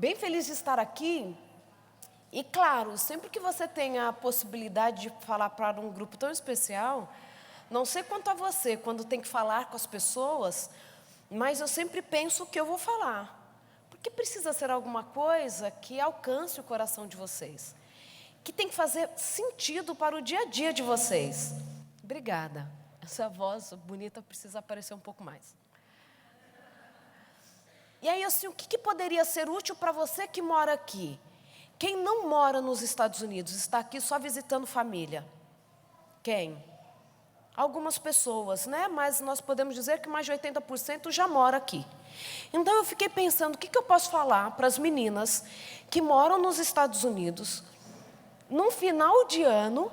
bem feliz de estar aqui. E claro, sempre que você tem a possibilidade de falar para um grupo tão especial, não sei quanto a você, quando tem que falar com as pessoas, mas eu sempre penso o que eu vou falar. Porque precisa ser alguma coisa que alcance o coração de vocês, que tem que fazer sentido para o dia a dia de vocês. Obrigada. Essa voz bonita precisa aparecer um pouco mais. E aí, assim, o que poderia ser útil para você que mora aqui? Quem não mora nos Estados Unidos, está aqui só visitando família? Quem? Algumas pessoas, né? Mas nós podemos dizer que mais de 80% já mora aqui. Então, eu fiquei pensando, o que eu posso falar para as meninas que moram nos Estados Unidos, num final de ano,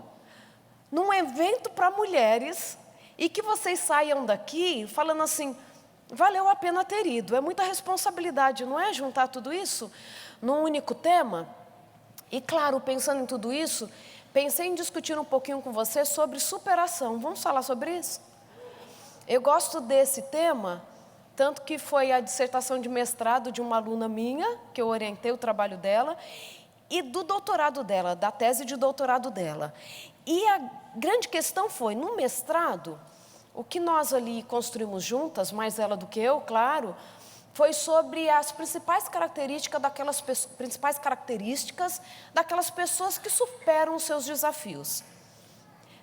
num evento para mulheres, e que vocês saiam daqui falando assim, valeu a pena ter ido. É muita responsabilidade, não é? Juntar tudo isso num único tema. E claro, pensando em tudo isso, pensei em discutir um pouquinho com você sobre superação. Vamos falar sobre isso? Eu gosto desse tema, tanto que foi a dissertação de mestrado de uma aluna minha, que eu orientei o trabalho dela, e do doutorado dela, da tese de doutorado dela. E a grande questão foi, no mestrado, o que nós ali construímos juntas, mais ela do que eu, claro, foi sobre as principais características daquelas pessoas que superam os seus desafios.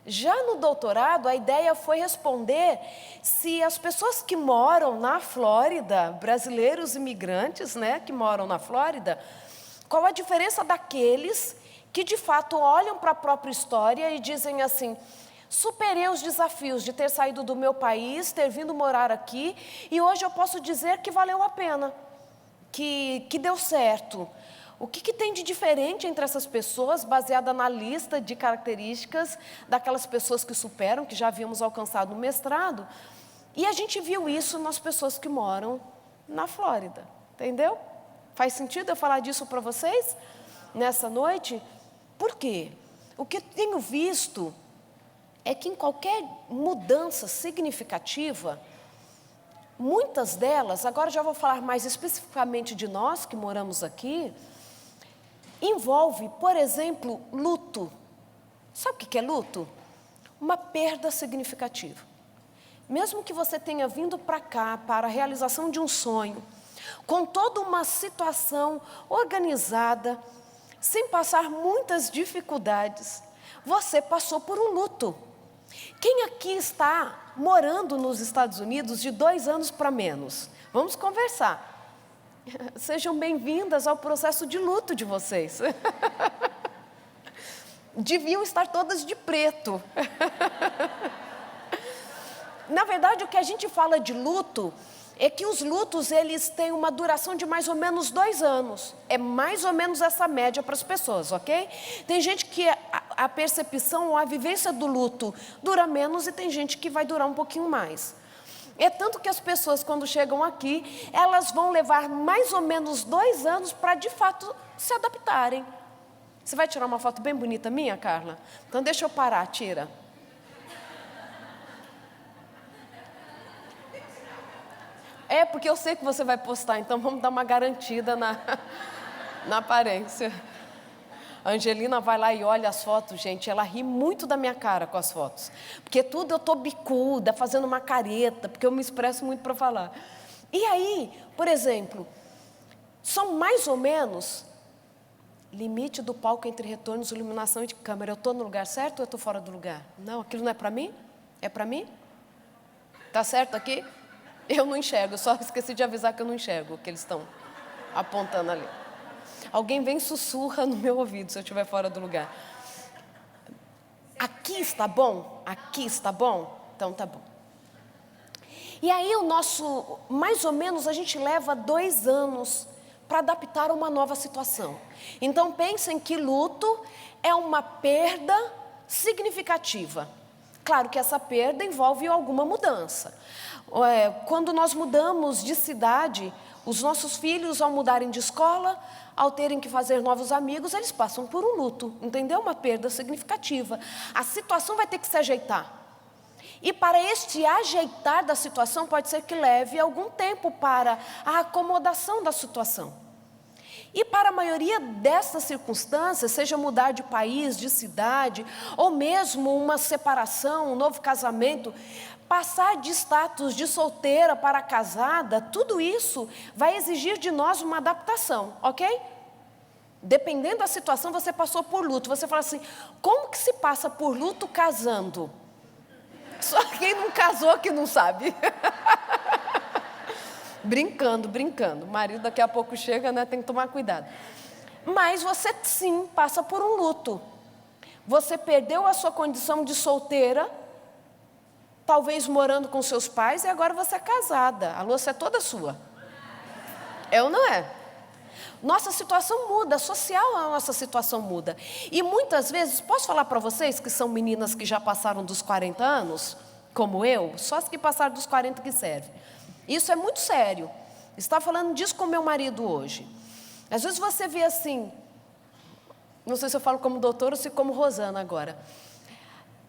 Já no doutorado, a ideia foi responder se as pessoas que moram na Flórida, brasileiros imigrantes, né, que moram na Flórida, qual a diferença daqueles que de fato olham para a própria história e dizem assim, superei os desafios de ter saído do meu país, ter vindo morar aqui, e hoje eu posso dizer que valeu a pena, que deu certo. O que tem de diferente entre essas pessoas, baseada na lista de características daquelas pessoas que superam, que já havíamos alcançado no mestrado, e a gente viu isso nas pessoas que moram na Flórida, entendeu? Faz sentido eu falar disso para vocês nessa noite? Por quê? O que eu tenho visto é que em qualquer mudança significativa, muitas delas, agora já vou falar mais especificamente de nós que moramos aqui, envolve, por exemplo, luto. Sabe o que é luto? Uma perda significativa. Mesmo que você tenha vindo para cá para a realização de um sonho, com toda uma situação organizada, sem passar muitas dificuldades, você passou por um luto. Quem aqui está morando nos Estados Unidos de 2 anos para menos? Vamos conversar. Sejam bem-vindas ao processo de luto de vocês. Deviam estar todas de preto. Na verdade, o que a gente fala de luto é que os lutos, eles têm uma duração de mais ou menos 2 anos. É mais ou menos essa média para as pessoas, ok? Tem gente que a percepção ou a vivência do luto dura menos e tem gente que vai durar um pouquinho mais. É tanto que as pessoas, quando chegam aqui, elas vão levar mais ou menos 2 anos para, de fato, se adaptarem. Você vai tirar uma foto bem bonita minha, Carla? Então, deixa eu parar, tira. É, porque eu sei que você vai postar, então vamos dar uma garantida na aparência. A Angelina vai lá e olha as fotos, gente, ela ri muito da minha cara com as fotos. Porque tudo eu estou bicuda, fazendo uma careta, porque eu me expresso muito para falar. E aí, por exemplo, são mais ou menos limite do palco entre retornos, iluminação e de câmera. Eu estou no lugar certo ou eu estou fora do lugar? Não, aquilo não é para mim? É para mim? Tá certo aqui? Eu não enxergo, só esqueci de avisar que eu não enxergo o que eles estão apontando ali. Alguém vem e sussurra no meu ouvido se eu estiver fora do lugar. Aqui está bom? Aqui está bom? Então tá bom. E aí mais ou menos, a gente leva 2 anos para adaptar a uma nova situação. Então pensem que luto é uma perda significativa. Claro que essa perda envolve alguma mudança. Quando nós mudamos de cidade, os nossos filhos, ao mudarem de escola, ao terem que fazer novos amigos, eles passam por um luto, entendeu? Uma perda significativa. A situação vai ter que se ajeitar. E para este ajeitar da situação, pode ser que leve algum tempo para a acomodação da situação. E para a maioria dessas circunstâncias, seja mudar de país, de cidade, ou mesmo uma separação, um novo casamento, passar de status de solteira para casada, tudo isso vai exigir de nós uma adaptação, ok? Dependendo da situação, você passou por luto. Você fala assim, como que se passa por luto casando? Só quem não casou que não sabe. Brincando. O marido daqui a pouco chega, né? Tem que tomar cuidado. Mas você sim passa por um luto. Você perdeu a sua condição de solteira, talvez morando com seus pais, e agora você é casada. A louça é toda sua. É ou não é? Nossa situação muda, social a nossa situação muda. E muitas vezes, posso falar para vocês que são meninas que já passaram dos 40 anos, como eu, só as que passaram dos 40 que servem. Isso é muito sério. Estava falando disso com meu marido hoje. Às vezes você vê assim, não sei se eu falo como doutora ou se como Rosana agora.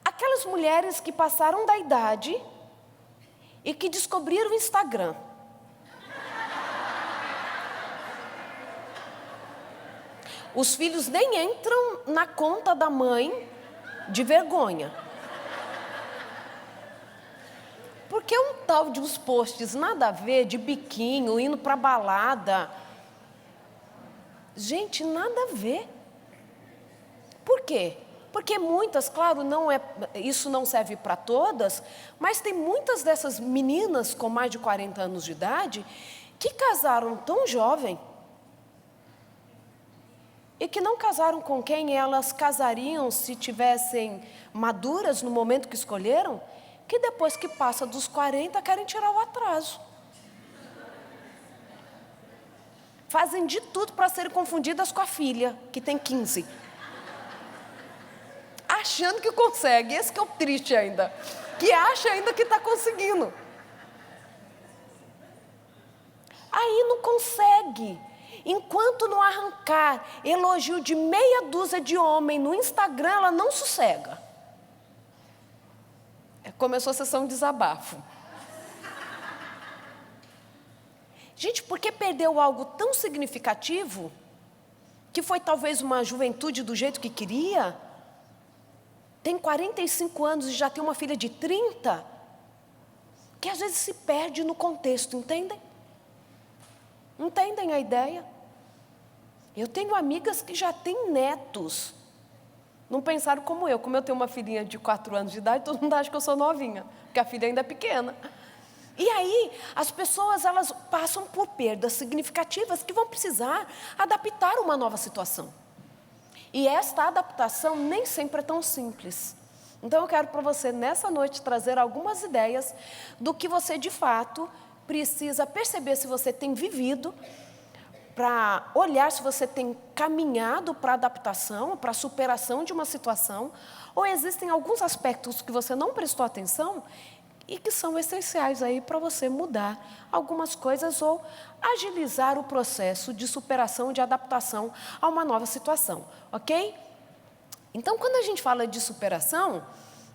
Aquelas mulheres que passaram da idade e que descobriram o Instagram. Os filhos nem entram na conta da mãe de vergonha. Porque é um tal de uns posts nada a ver, de biquinho, indo para balada. Gente, nada a ver. Por quê? Porque muitas, claro, isso não serve para todas, mas tem muitas dessas meninas com mais de 40 anos de idade que casaram tão jovem e que não casaram com quem elas casariam se tivessem maduras no momento que escolheram, que depois que passa dos 40 querem tirar o atraso. Fazem de tudo para serem confundidas com a filha, que tem 15. Achando que consegue, esse que é o triste ainda, que acha ainda que está conseguindo. Aí não consegue. Enquanto não arrancar elogio de meia dúzia de homem no Instagram, ela não sossega. Começou a sessão de desabafo. Gente, porque perdeu algo tão significativo, que foi talvez uma juventude do jeito que queria, tem 45 anos e já tem uma filha de 30, que às vezes se perde no contexto, entendem? Entendem a ideia? Eu tenho amigas que já têm netos. Não pensaram como eu tenho uma filhinha de 4 anos de idade, todo mundo acha que eu sou novinha, porque a filha ainda é pequena. E aí, as pessoas, elas passam por perdas significativas que vão precisar adaptar uma nova situação. E esta adaptação nem sempre é tão simples. Então, eu quero para você, nessa noite, trazer algumas ideias do que você, de fato, precisa perceber se você tem vivido, para olhar se você tem caminhado para a adaptação, para a superação de uma situação, ou existem alguns aspectos que você não prestou atenção e que são essenciais aí para você mudar algumas coisas ou agilizar o processo de superação, de adaptação a uma nova situação, ok? Então, quando a gente fala de superação,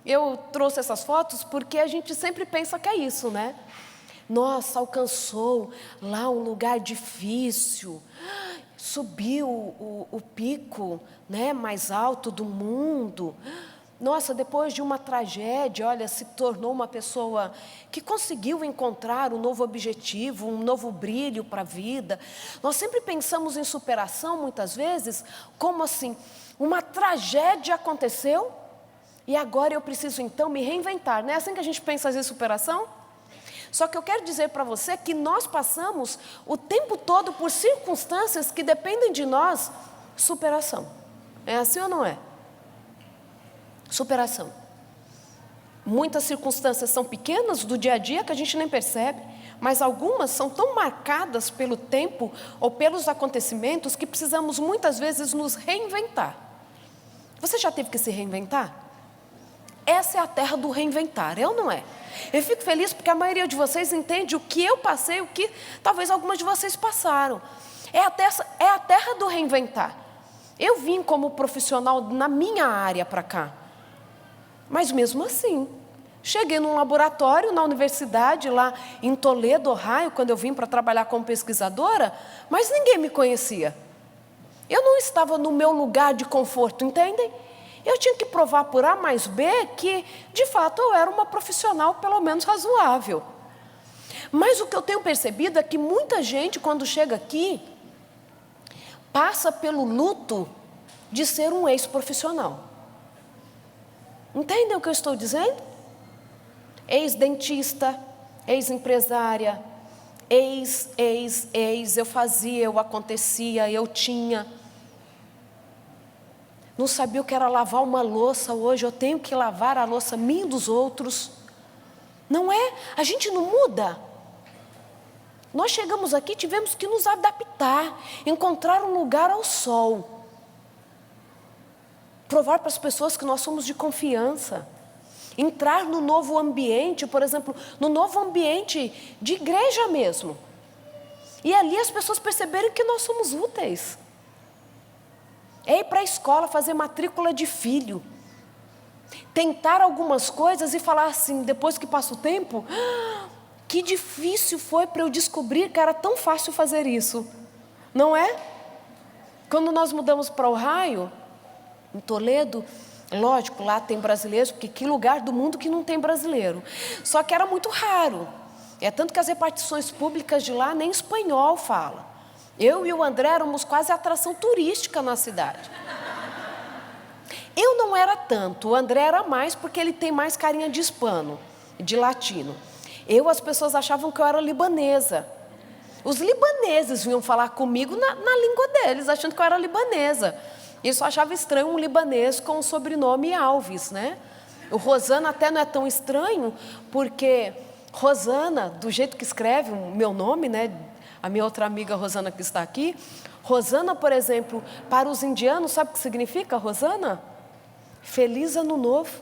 eu trouxe essas fotos porque a gente sempre pensa que é isso, né? Nossa, alcançou lá um lugar difícil, subiu o pico, né, mais alto do mundo. Nossa, depois de uma tragédia, olha, se tornou uma pessoa que conseguiu encontrar um novo objetivo, um novo brilho para a vida. Nós sempre pensamos em superação, muitas vezes, como assim, uma tragédia aconteceu e agora eu preciso então me reinventar. Não é assim que a gente pensa às vezes em superação? Só que eu quero dizer para você que nós passamos o tempo todo por circunstâncias que dependem de nós, superação. É assim ou não é? Superação. Muitas circunstâncias são pequenas do dia a dia que a gente nem percebe, mas algumas são tão marcadas pelo tempo ou pelos acontecimentos que precisamos muitas vezes nos reinventar. Você já teve que se reinventar? Essa é a terra do reinventar, é ou não é? Eu fico feliz porque a maioria de vocês entende o que eu passei, o que talvez algumas de vocês passaram. É a terra do reinventar. Eu vim como profissional na minha área para cá. Mas mesmo assim, cheguei num laboratório na universidade, lá em Toledo, Ohio, quando eu vim para trabalhar como pesquisadora, mas ninguém me conhecia. Eu não estava no meu lugar de conforto, entendem? Eu tinha que provar por A mais B que, de fato, eu era uma profissional pelo menos razoável. Mas o que eu tenho percebido é que muita gente, quando chega aqui, passa pelo luto de ser um ex-profissional. Entendem o que eu estou dizendo? Ex-dentista, ex-empresária, ex, eu fazia, eu acontecia, eu tinha. Não sabia o que era lavar uma louça, hoje eu tenho que lavar a louça minha e dos outros. Não é? A gente não muda. Nós chegamos aqui, tivemos que nos adaptar, encontrar um lugar ao sol. Provar para as pessoas que nós somos de confiança. Entrar no novo ambiente, por exemplo, no novo ambiente de igreja mesmo. E ali as pessoas perceberem que nós somos úteis. É ir para a escola, fazer matrícula de filho. Tentar algumas coisas e falar assim, depois que passa o tempo, que difícil foi para eu descobrir que era tão fácil fazer isso. Não é? Quando nós mudamos para Ohio, em Toledo, lógico, lá tem brasileiros, porque que lugar do mundo que não tem brasileiro? Só que era muito raro. É tanto que as repartições públicas de lá nem espanhol fala. Eu e o André éramos quase atração turística na cidade. Eu não era tanto, o André era mais porque ele tem mais carinha de hispano, de latino. As pessoas achavam que eu era libanesa. Os libaneses vinham falar comigo na língua deles, achando que eu era libanesa. Isso eu achava estranho, um libanês com o sobrenome Alves, né? O Rosana até não é tão estranho, porque Rosana, do jeito que escreve o meu nome, né? A minha outra amiga Rosana que está aqui, Rosana, por exemplo, para os indianos, sabe o que significa Rosana? Feliz Ano Novo.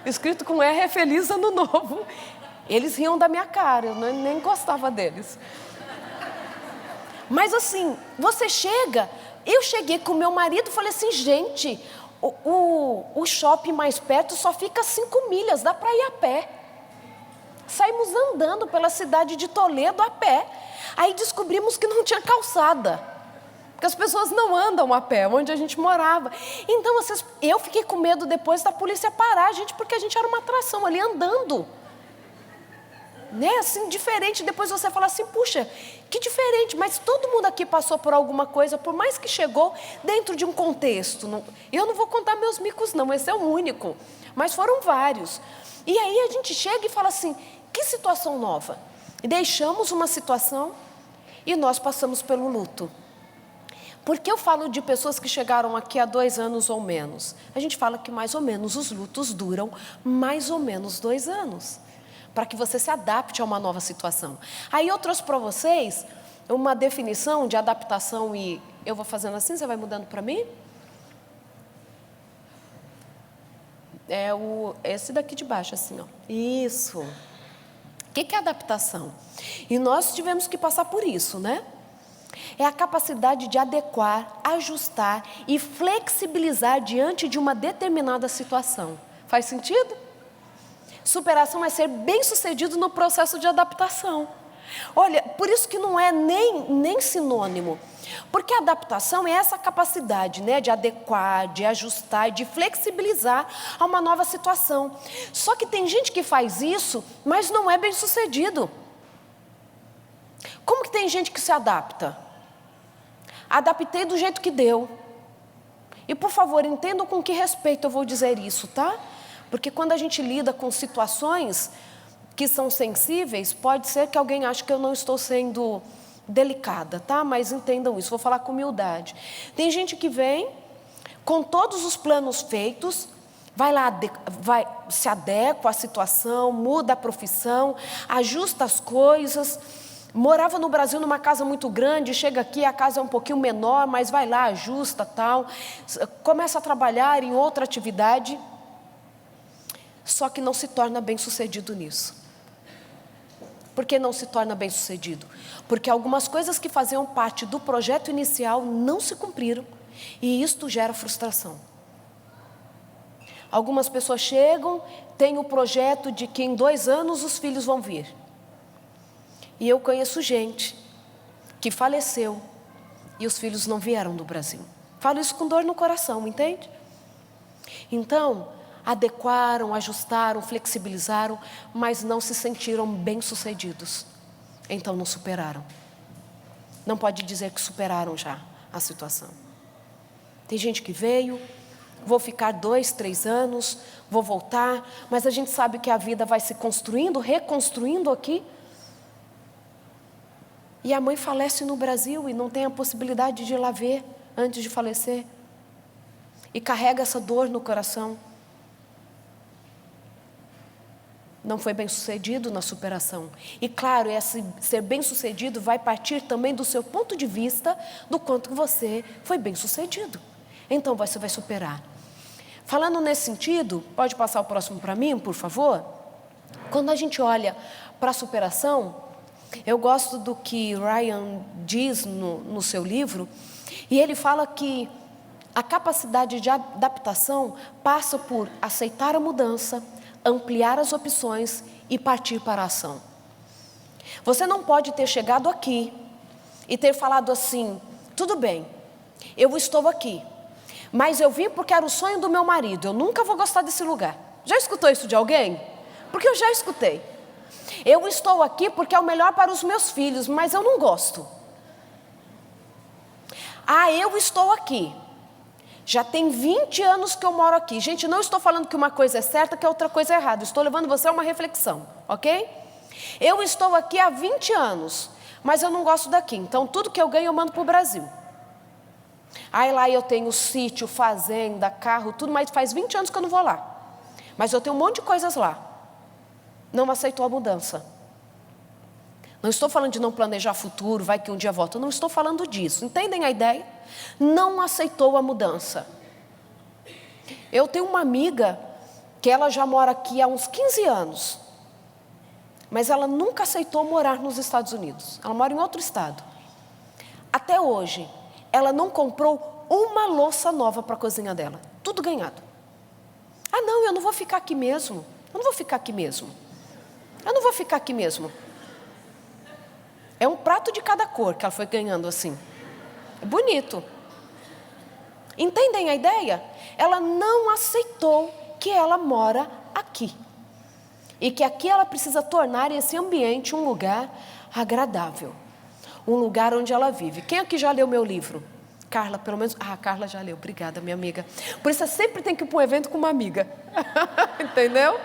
Escrito com R é Feliz Ano Novo. Eles riam da minha cara, eu nem gostava deles. Mas assim, você chega... Eu cheguei com meu marido e falei assim, gente, o shopping mais perto só fica 5 milhas, dá para ir a pé. Saímos andando pela cidade de Toledo a pé. Aí descobrimos que não tinha calçada, porque as pessoas não andam a pé, onde a gente morava. Então, eu fiquei com medo depois da polícia parar a gente, porque a gente era uma atração ali andando. Né? Assim, diferente, depois você fala assim, puxa, que diferente, mas todo mundo aqui passou por alguma coisa, por mais que chegou dentro de um contexto. Eu não vou contar meus micos não, esse é o único, mas foram vários. E aí a gente chega e fala assim, que situação nova? E deixamos uma situação e nós passamos pelo luto. Porque eu falo de pessoas que chegaram aqui há 2 anos ou menos. A gente fala que mais ou menos os lutos duram mais ou menos 2 anos. Para que você se adapte a uma nova situação. Aí eu trouxe para vocês uma definição de adaptação e eu vou fazendo assim, você vai mudando para mim? Esse daqui de baixo, assim, ó. Isso. O que é adaptação? E nós tivemos que passar por isso, né? É a capacidade de adequar, ajustar e flexibilizar diante de uma determinada situação. Faz sentido? Superação é ser bem-sucedido no processo de adaptação. Olha, por isso que não é nem sinônimo. Porque a adaptação é essa capacidade, né, de adequar, de ajustar, de flexibilizar a uma nova situação. Só que tem gente que faz isso, mas não é bem-sucedido. Como que tem gente que se adapta? Adaptei do jeito que deu. E por favor, entendam com que respeito eu vou dizer isso, tá? Porque quando a gente lida com situações que são sensíveis, pode ser que alguém ache que eu não estou sendo delicada, tá? Mas entendam isso, vou falar com humildade. Tem gente que vem com todos os planos feitos, vai lá, se adequa à situação, muda a profissão, ajusta as coisas. Morava no Brasil numa casa muito grande, chega aqui, a casa é um pouquinho menor, mas vai lá, ajusta, tal. Começa a trabalhar em outra atividade. Só que não se torna bem-sucedido nisso. Por que não se torna bem-sucedido? Porque algumas coisas que faziam parte do projeto inicial não se cumpriram e isto gera frustração. Algumas pessoas chegam, têm o projeto de que em 2 anos os filhos vão vir. E eu conheço gente que faleceu E os filhos não vieram do Brasil. Falo isso com dor no coração, entende? Então, adequaram, ajustaram, flexibilizaram, mas não se sentiram bem-sucedidos. Então não superaram. Não pode dizer que superaram já a situação. Tem gente que veio, vou ficar 2, 3 anos, vou voltar, mas a gente sabe que a vida vai se construindo, reconstruindo aqui. E a mãe falece no Brasil e não tem a possibilidade de ir lá ver antes de falecer. E carrega essa dor no coração. Não foi bem sucedido na superação. E claro, esse ser bem sucedido vai partir também do seu ponto de vista do quanto você foi bem sucedido. Então você vai superar. Falando nesse sentido, pode passar o próximo para mim, por favor? Quando a gente olha para a superação, eu gosto do que Ryan diz no seu livro, e ele fala que a capacidade de adaptação passa por aceitar a mudança, ampliar as opções e partir para a ação. Você não pode ter chegado aqui e ter falado assim, tudo bem, eu estou aqui, mas eu vim porque era o sonho do meu marido, eu nunca vou gostar desse lugar. Já escutou isso de alguém? Porque eu já escutei. Eu estou aqui porque é o melhor para os meus filhos, mas eu não gosto. Ah, eu estou aqui. Já tem 20 anos que eu moro aqui. Gente, não estou falando que uma coisa é certa, que a outra coisa é errada. Estou levando você a uma reflexão, ok? Eu estou aqui há 20 anos, mas eu não gosto daqui. Então, tudo que eu ganho eu mando para o Brasil. Aí lá eu tenho sítio, fazenda, carro, tudo, mas faz 20 anos que eu não vou lá. Mas eu tenho um monte de coisas lá. Não aceitou a mudança. Não estou falando de não planejar futuro, vai que um dia volta. Não estou falando disso. Entendem a ideia? Não aceitou a mudança. Eu tenho uma amiga que ela já mora aqui há uns 15 anos. Mas ela nunca aceitou morar nos Estados Unidos. Ela mora em outro estado. Até hoje, ela não comprou uma louça nova para a cozinha dela. Tudo ganhado. Ah, não, eu não vou ficar aqui mesmo. Eu não vou ficar aqui mesmo. Eu não vou ficar aqui mesmo. É um prato de cada cor que ela foi ganhando assim. É bonito. Entendem a ideia? Ela não aceitou que ela mora aqui. E que aqui ela precisa tornar esse ambiente um lugar agradável. Um lugar onde ela vive. Quem aqui já leu meu livro? Carla, pelo menos. Ah, Carla já leu. Obrigada, minha amiga. Por isso, você sempre tem que ir para um evento com uma amiga. Entendeu?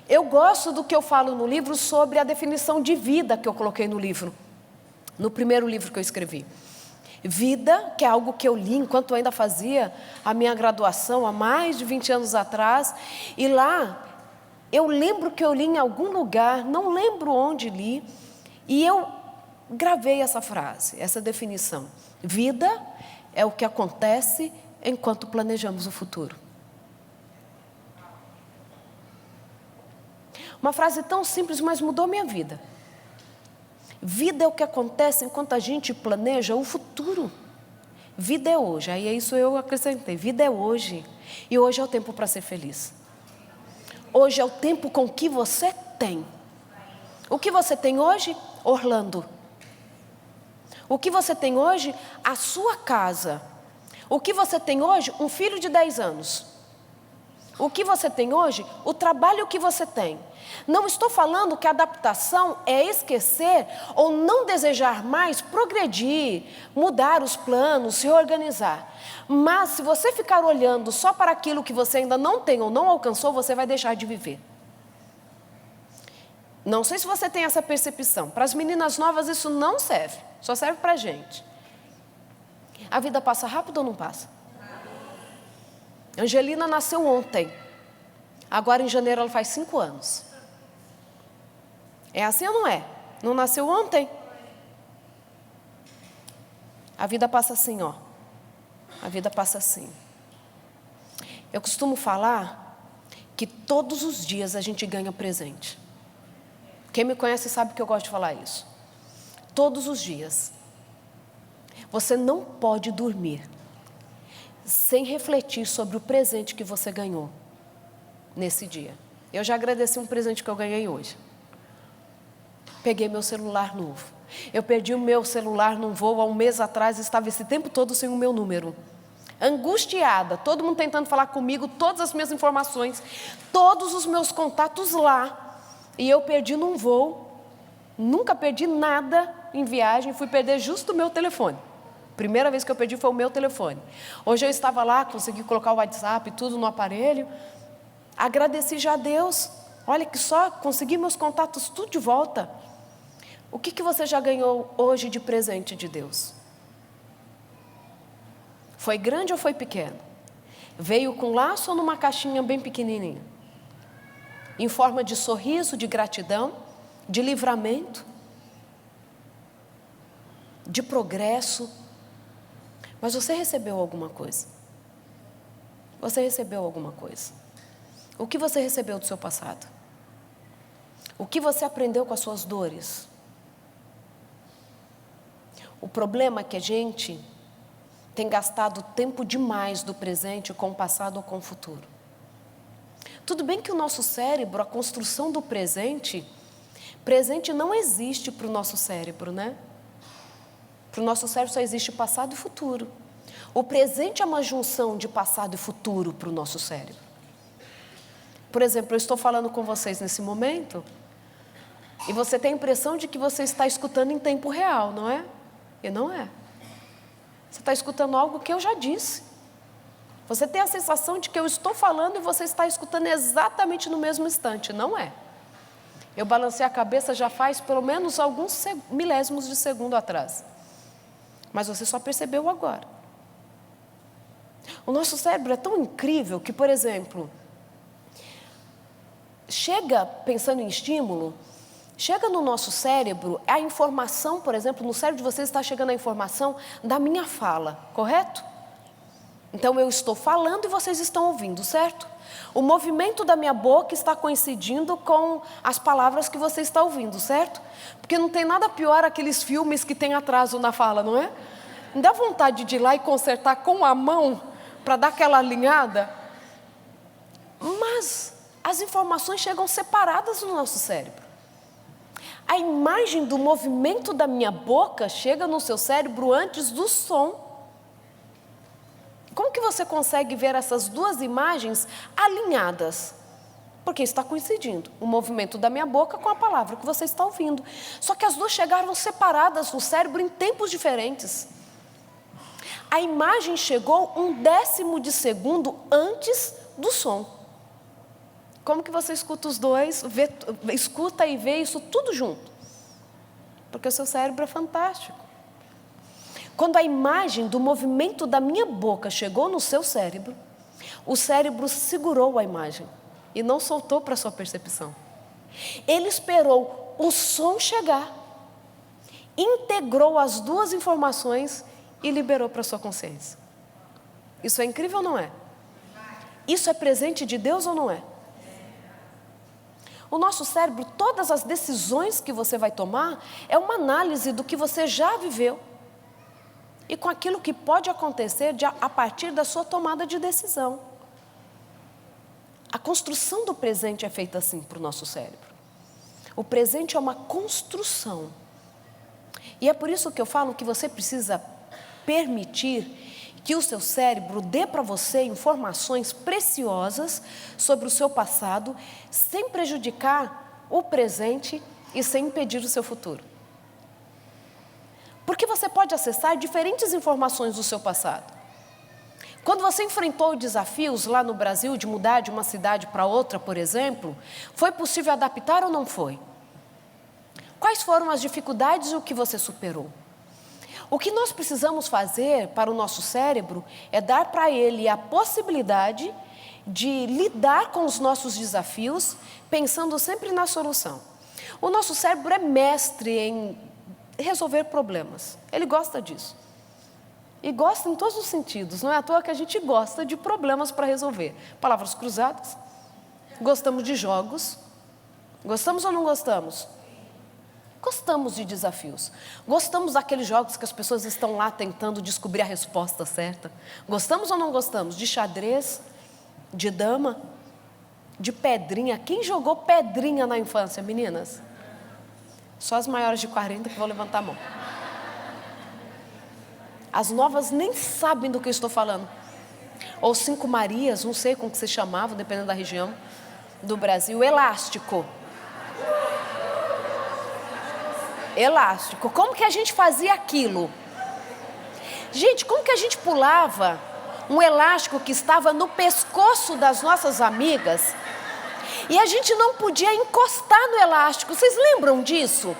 Eu gosto do que eu falo no livro sobre a definição de vida que eu coloquei no livro. No primeiro livro que eu escrevi. Vida, que é algo que eu li enquanto eu ainda fazia a minha graduação, há mais de 20 anos atrás. E lá, eu lembro que eu li em algum lugar, não lembro onde li, e eu gravei essa frase, essa definição. Vida é o que acontece enquanto planejamos o futuro. Uma frase tão simples, mas mudou minha vida. Vida é o que acontece enquanto a gente planeja o futuro. Vida é hoje, aí é isso eu acrescentei. Vida é hoje, e hoje é o tempo para ser feliz. Hoje é o tempo com que você tem. O que você tem hoje? Orlando. O que você tem hoje? A sua casa. O que você tem hoje? Um filho de 10 anos. O que você tem hoje? O trabalho que você tem. Não estou falando que a adaptação é esquecer ou não desejar mais progredir, mudar os planos, se organizar. Mas se você ficar olhando só para aquilo que você ainda não tem ou não alcançou, você vai deixar de viver. Não sei se você tem essa percepção. Para as meninas novas isso não serve, só serve para a gente. A vida passa rápido ou não passa? Angelina nasceu ontem. Agora em janeiro ela faz 5 anos. É assim ou não é? Não nasceu ontem? A vida passa assim, ó. A vida passa assim. Eu costumo falar que todos os dias a gente ganha presente. Quem me conhece sabe que eu gosto de falar isso. Todos os dias. Você não pode dormir sem refletir sobre o presente que você ganhou nesse dia. Eu já agradeci um presente que eu ganhei hoje. Peguei meu celular novo. Eu perdi o meu celular num voo há um mês atrás, estava esse tempo todo sem o meu número. Angustiada, todo mundo tentando falar comigo, todas as minhas informações, todos os meus contatos lá. E eu perdi num voo, nunca perdi nada em viagem, fui perder justo o meu telefone. Primeira vez que eu perdi foi o meu telefone. Hoje eu estava lá, consegui colocar o WhatsApp, tudo no aparelho. Agradeci já a Deus. Olha que só, consegui meus contatos tudo de volta. O que você já ganhou hoje de presente de Deus? Foi grande ou foi pequeno? Veio com laço ou numa caixinha bem pequenininha? Em forma de sorriso, de gratidão, de livramento, de progresso. Mas você recebeu alguma coisa? Você recebeu alguma coisa? O que você recebeu do seu passado? O que você aprendeu com as suas dores? O problema é que a gente tem gastado tempo demais do presente com o passado ou com o futuro. Tudo bem que o nosso cérebro, a construção do presente não existe para o nosso cérebro, né? Para o nosso cérebro só existe passado e futuro. O presente é uma junção de passado e futuro para o nosso cérebro. Por exemplo, eu estou falando com vocês nesse momento e você tem a impressão de que você está escutando em tempo real, não é? E não é. Você está escutando algo que eu já disse. Você tem a sensação de que eu estou falando e você está escutando exatamente no mesmo instante. Não é. Eu balancei a cabeça já faz pelo menos alguns milésimos de segundo atrás. Mas você só percebeu agora. O nosso cérebro é tão incrível que, por exemplo, chega pensando em estímulo, chega no nosso cérebro a informação, por exemplo, no cérebro de vocês está chegando a informação da minha fala, correto? Então eu estou falando e vocês estão ouvindo, certo? O movimento da minha boca está coincidindo com as palavras que você está ouvindo, certo? Porque não tem nada pior aqueles filmes que tem atraso na fala, não é? Não dá vontade de ir lá e consertar com a mão para dar aquela alinhada? Mas as informações chegam separadas no nosso cérebro. A imagem do movimento da minha boca chega no seu cérebro antes do som. Como que você consegue ver essas duas imagens alinhadas? Porque está coincidindo o movimento da minha boca com a palavra que você está ouvindo. Só que as duas chegaram separadas no cérebro em tempos diferentes. A imagem chegou 1/10 de segundo antes do som. Como que você escuta os dois, escuta e vê isso tudo junto? Porque o seu cérebro é fantástico. Quando a imagem do movimento da minha boca chegou no seu cérebro, o cérebro segurou a imagem e não soltou para a sua percepção. Ele esperou o som chegar, integrou as duas informações e liberou para a sua consciência. Isso é incrível ou não é? Isso é presente de Deus ou não é? O nosso cérebro, todas as decisões que você vai tomar, é uma análise do que você já viveu e com aquilo que pode acontecer a partir da sua tomada de decisão. A construção do presente é feita assim para o nosso cérebro. O presente é uma construção. E é por isso que eu falo que você precisa permitir que o seu cérebro dê para você informações preciosas sobre o seu passado, sem prejudicar o presente e sem impedir o seu futuro. Porque você pode acessar diferentes informações do seu passado. Quando você enfrentou desafios lá no Brasil de mudar de uma cidade para outra, por exemplo, foi possível adaptar ou não foi? Quais foram as dificuldades e o que você superou? O que nós precisamos fazer para o nosso cérebro é dar para ele a possibilidade de lidar com os nossos desafios, pensando sempre na solução. O nosso cérebro é mestre em resolver problemas. Ele gosta disso. E gosta em todos os sentidos. Não é à toa que a gente gosta de problemas para resolver. Palavras cruzadas. Gostamos de jogos. Gostamos ou não gostamos? Gostamos de desafios. Gostamos daqueles jogos que as pessoas estão lá tentando descobrir a resposta certa. Gostamos ou não gostamos? De xadrez, de dama, de pedrinha. Quem jogou pedrinha na infância, meninas? Só as maiores de 40 que vão levantar a mão. As novas nem sabem do que eu estou falando. Ou 5 Marias, não sei como que se chamavam, dependendo da região do Brasil. Elástico. Elástico. Como que a gente fazia aquilo? Gente, como que a gente pulava um elástico que estava no pescoço das nossas amigas e a gente não podia encostar no elástico? Vocês lembram disso?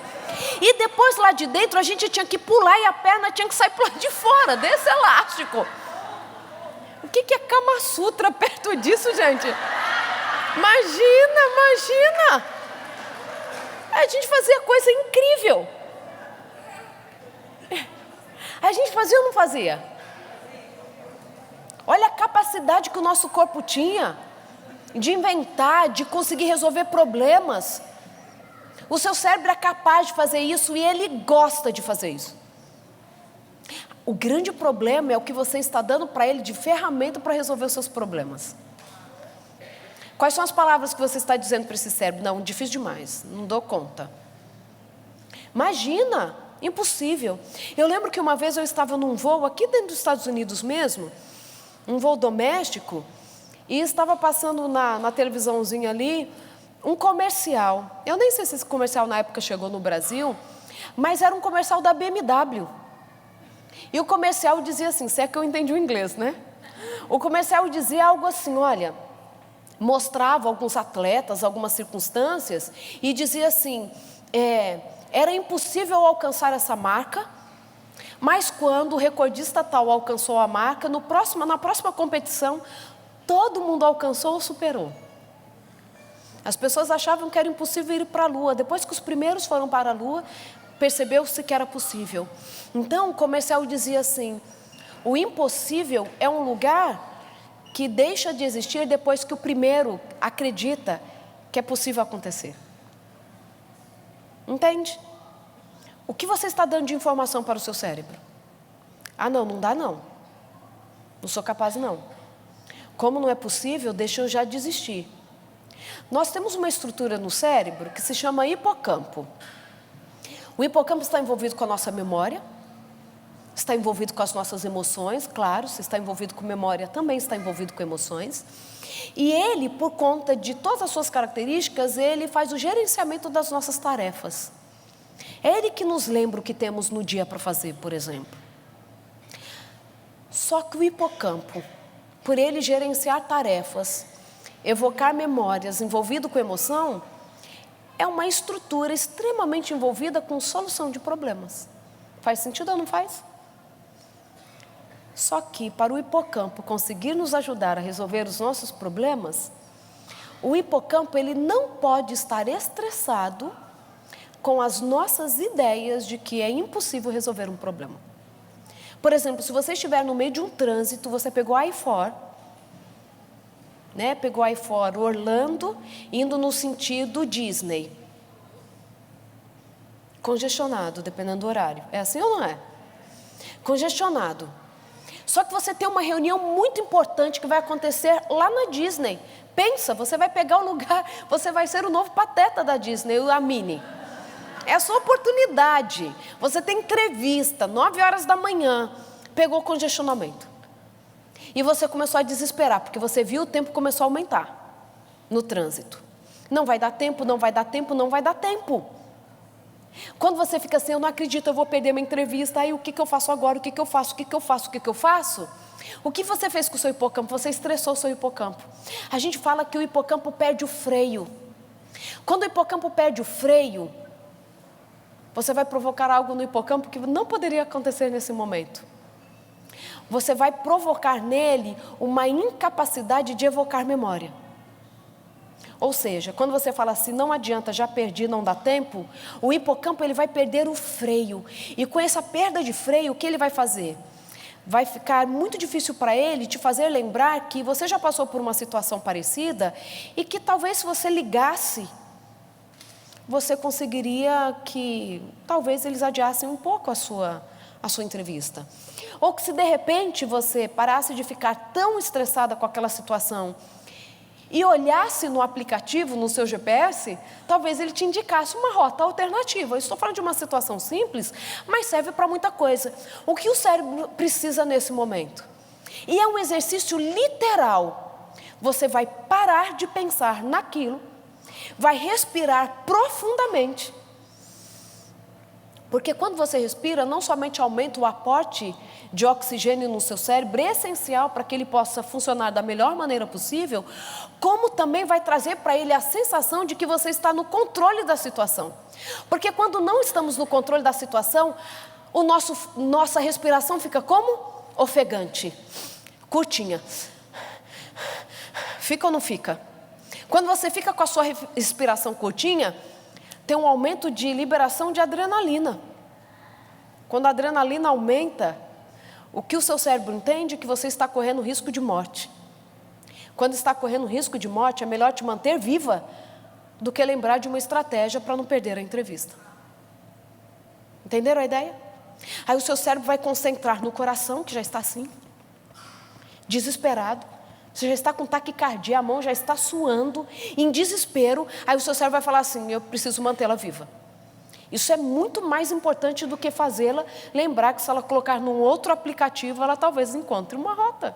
E depois lá de dentro a gente tinha que pular e a perna tinha que sair por lá de fora desse elástico. O que é Kama Sutra perto disso, gente? Imagina! A gente fazia coisa incrível. A gente fazia ou não fazia? Olha a capacidade que o nosso corpo tinha de inventar, de conseguir resolver problemas. O seu cérebro é capaz de fazer isso e ele gosta de fazer isso. O grande problema é o que você está dando para ele de ferramenta para resolver os seus problemas. Quais são as palavras que você está dizendo para esse cérebro? Não, difícil demais, não dou conta. Imagina, impossível. Eu lembro que uma vez eu estava num voo aqui dentro dos Estados Unidos mesmo, um voo doméstico, e estava passando na televisãozinha ali um comercial. Eu nem sei se esse comercial na época chegou no Brasil, mas era um comercial da BMW. E o comercial dizia assim, se é que eu entendi o inglês, né? O comercial dizia algo assim, olha, mostrava alguns atletas, algumas circunstâncias, e dizia assim, era impossível alcançar essa marca, mas quando o recordista tal alcançou a marca, na próxima competição, todo mundo alcançou ou superou. As pessoas achavam que era impossível ir para a Lua. Depois que os primeiros foram para a Lua, percebeu-se que era possível. Então, o comercial dizia assim, o impossível é um lugar que deixa de existir depois que o primeiro acredita que é possível acontecer. Entende? O que você está dando de informação para o seu cérebro? Ah, não dá não. Não sou capaz não. Como não é possível, deixa eu já desistir. Nós temos uma estrutura no cérebro que se chama hipocampo. O hipocampo está envolvido com a nossa memória, está envolvido com as nossas emoções, claro, se está envolvido com memória, também está envolvido com emoções. E ele, por conta de todas as suas características, ele faz o gerenciamento das nossas tarefas. É ele que nos lembra o que temos no dia para fazer, por exemplo. Só que o hipocampo, por ele gerenciar tarefas, evocar memórias, envolvido com emoção, é uma estrutura extremamente envolvida com solução de problemas. Faz sentido ou não faz? Só que para o hipocampo conseguir nos ajudar a resolver os nossos problemas, o hipocampo ele não pode estar estressado com as nossas ideias de que é impossível resolver um problema. Por exemplo, se você estiver no meio de um trânsito, você pegou a I-4, pegou a I-4 Orlando, indo no sentido Disney. Congestionado, dependendo do horário. É assim ou não é? Congestionado. Só que você tem uma reunião muito importante que vai acontecer lá na Disney. Pensa, você vai pegar o lugar, você vai ser o novo pateta da Disney, a Minnie. É a sua oportunidade. Você tem entrevista, 9 horas da manhã, pegou congestionamento. E você começou a desesperar, porque você viu o tempo começou a aumentar no trânsito. Não vai dar tempo, não vai dar tempo, não vai dar tempo. Quando você fica assim, eu não acredito, eu vou perder minha entrevista, aí o que eu faço agora, o que eu faço? O que você fez com o seu hipocampo? Você estressou o seu hipocampo. A gente fala que o hipocampo perde o freio. Quando o hipocampo perde o freio, você vai provocar algo no hipocampo que não poderia acontecer nesse momento. Você vai provocar nele uma incapacidade de evocar memória. Ou seja, quando você fala assim, não adianta, já perdi, não dá tempo, o hipocampo ele vai perder o freio. E com essa perda de freio, o que ele vai fazer? Vai ficar muito difícil para ele te fazer lembrar que você já passou por uma situação parecida e que talvez se você ligasse, você conseguiria que talvez eles adiassem um pouco a sua entrevista. Ou que se de repente você parasse de ficar tão estressada com aquela situação e olhasse no aplicativo, no seu GPS, talvez ele te indicasse uma rota alternativa. Eu estou falando de uma situação simples, mas serve para muita coisa. O que o cérebro precisa nesse momento? E é um exercício literal. Você vai parar de pensar naquilo, vai respirar profundamente. Porque quando você respira, não somente aumenta o aporte de oxigênio no seu cérebro, é essencial para que ele possa funcionar da melhor maneira possível, como também vai trazer para ele a sensação de que você está no controle da situação. Porque quando não estamos no controle da situação, nossa respiração fica como? Ofegante, curtinha. Fica ou não fica? Quando você fica com a sua respiração curtinha, tem um aumento de liberação de adrenalina. Quando a adrenalina aumenta, o que o seu cérebro entende é que você está correndo risco de morte. Quando está correndo risco de morte, é melhor te manter viva do que lembrar de uma estratégia para não perder a entrevista. Entenderam a ideia? Aí o seu cérebro vai concentrar no coração, que já está assim, desesperado. Você já está com taquicardia, a mão já está suando, em desespero. Aí o seu cérebro vai falar assim: eu preciso mantê-la viva. Isso é muito mais importante do que fazê-la lembrar que se ela colocar num outro aplicativo, ela talvez encontre uma rota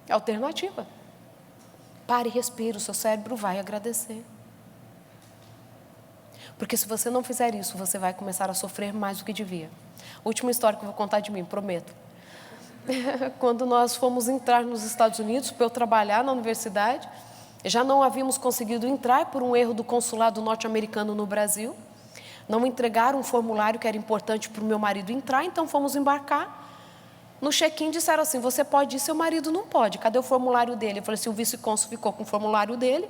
alternativa. Pare e respire, o seu cérebro vai agradecer. Porque se você não fizer isso, você vai começar a sofrer mais do que devia. Última história que eu vou contar de mim, prometo. Quando nós fomos entrar nos Estados Unidos para eu trabalhar na universidade, já não havíamos conseguido entrar por um erro do consulado norte-americano no Brasil. Não entregaram um formulário que era importante para o meu marido entrar, então fomos embarcar. No check-in disseram assim: você pode ir, seu marido não pode. Cadê o formulário dele? Eu falei assim: o vice-cônsul ficou com o formulário dele,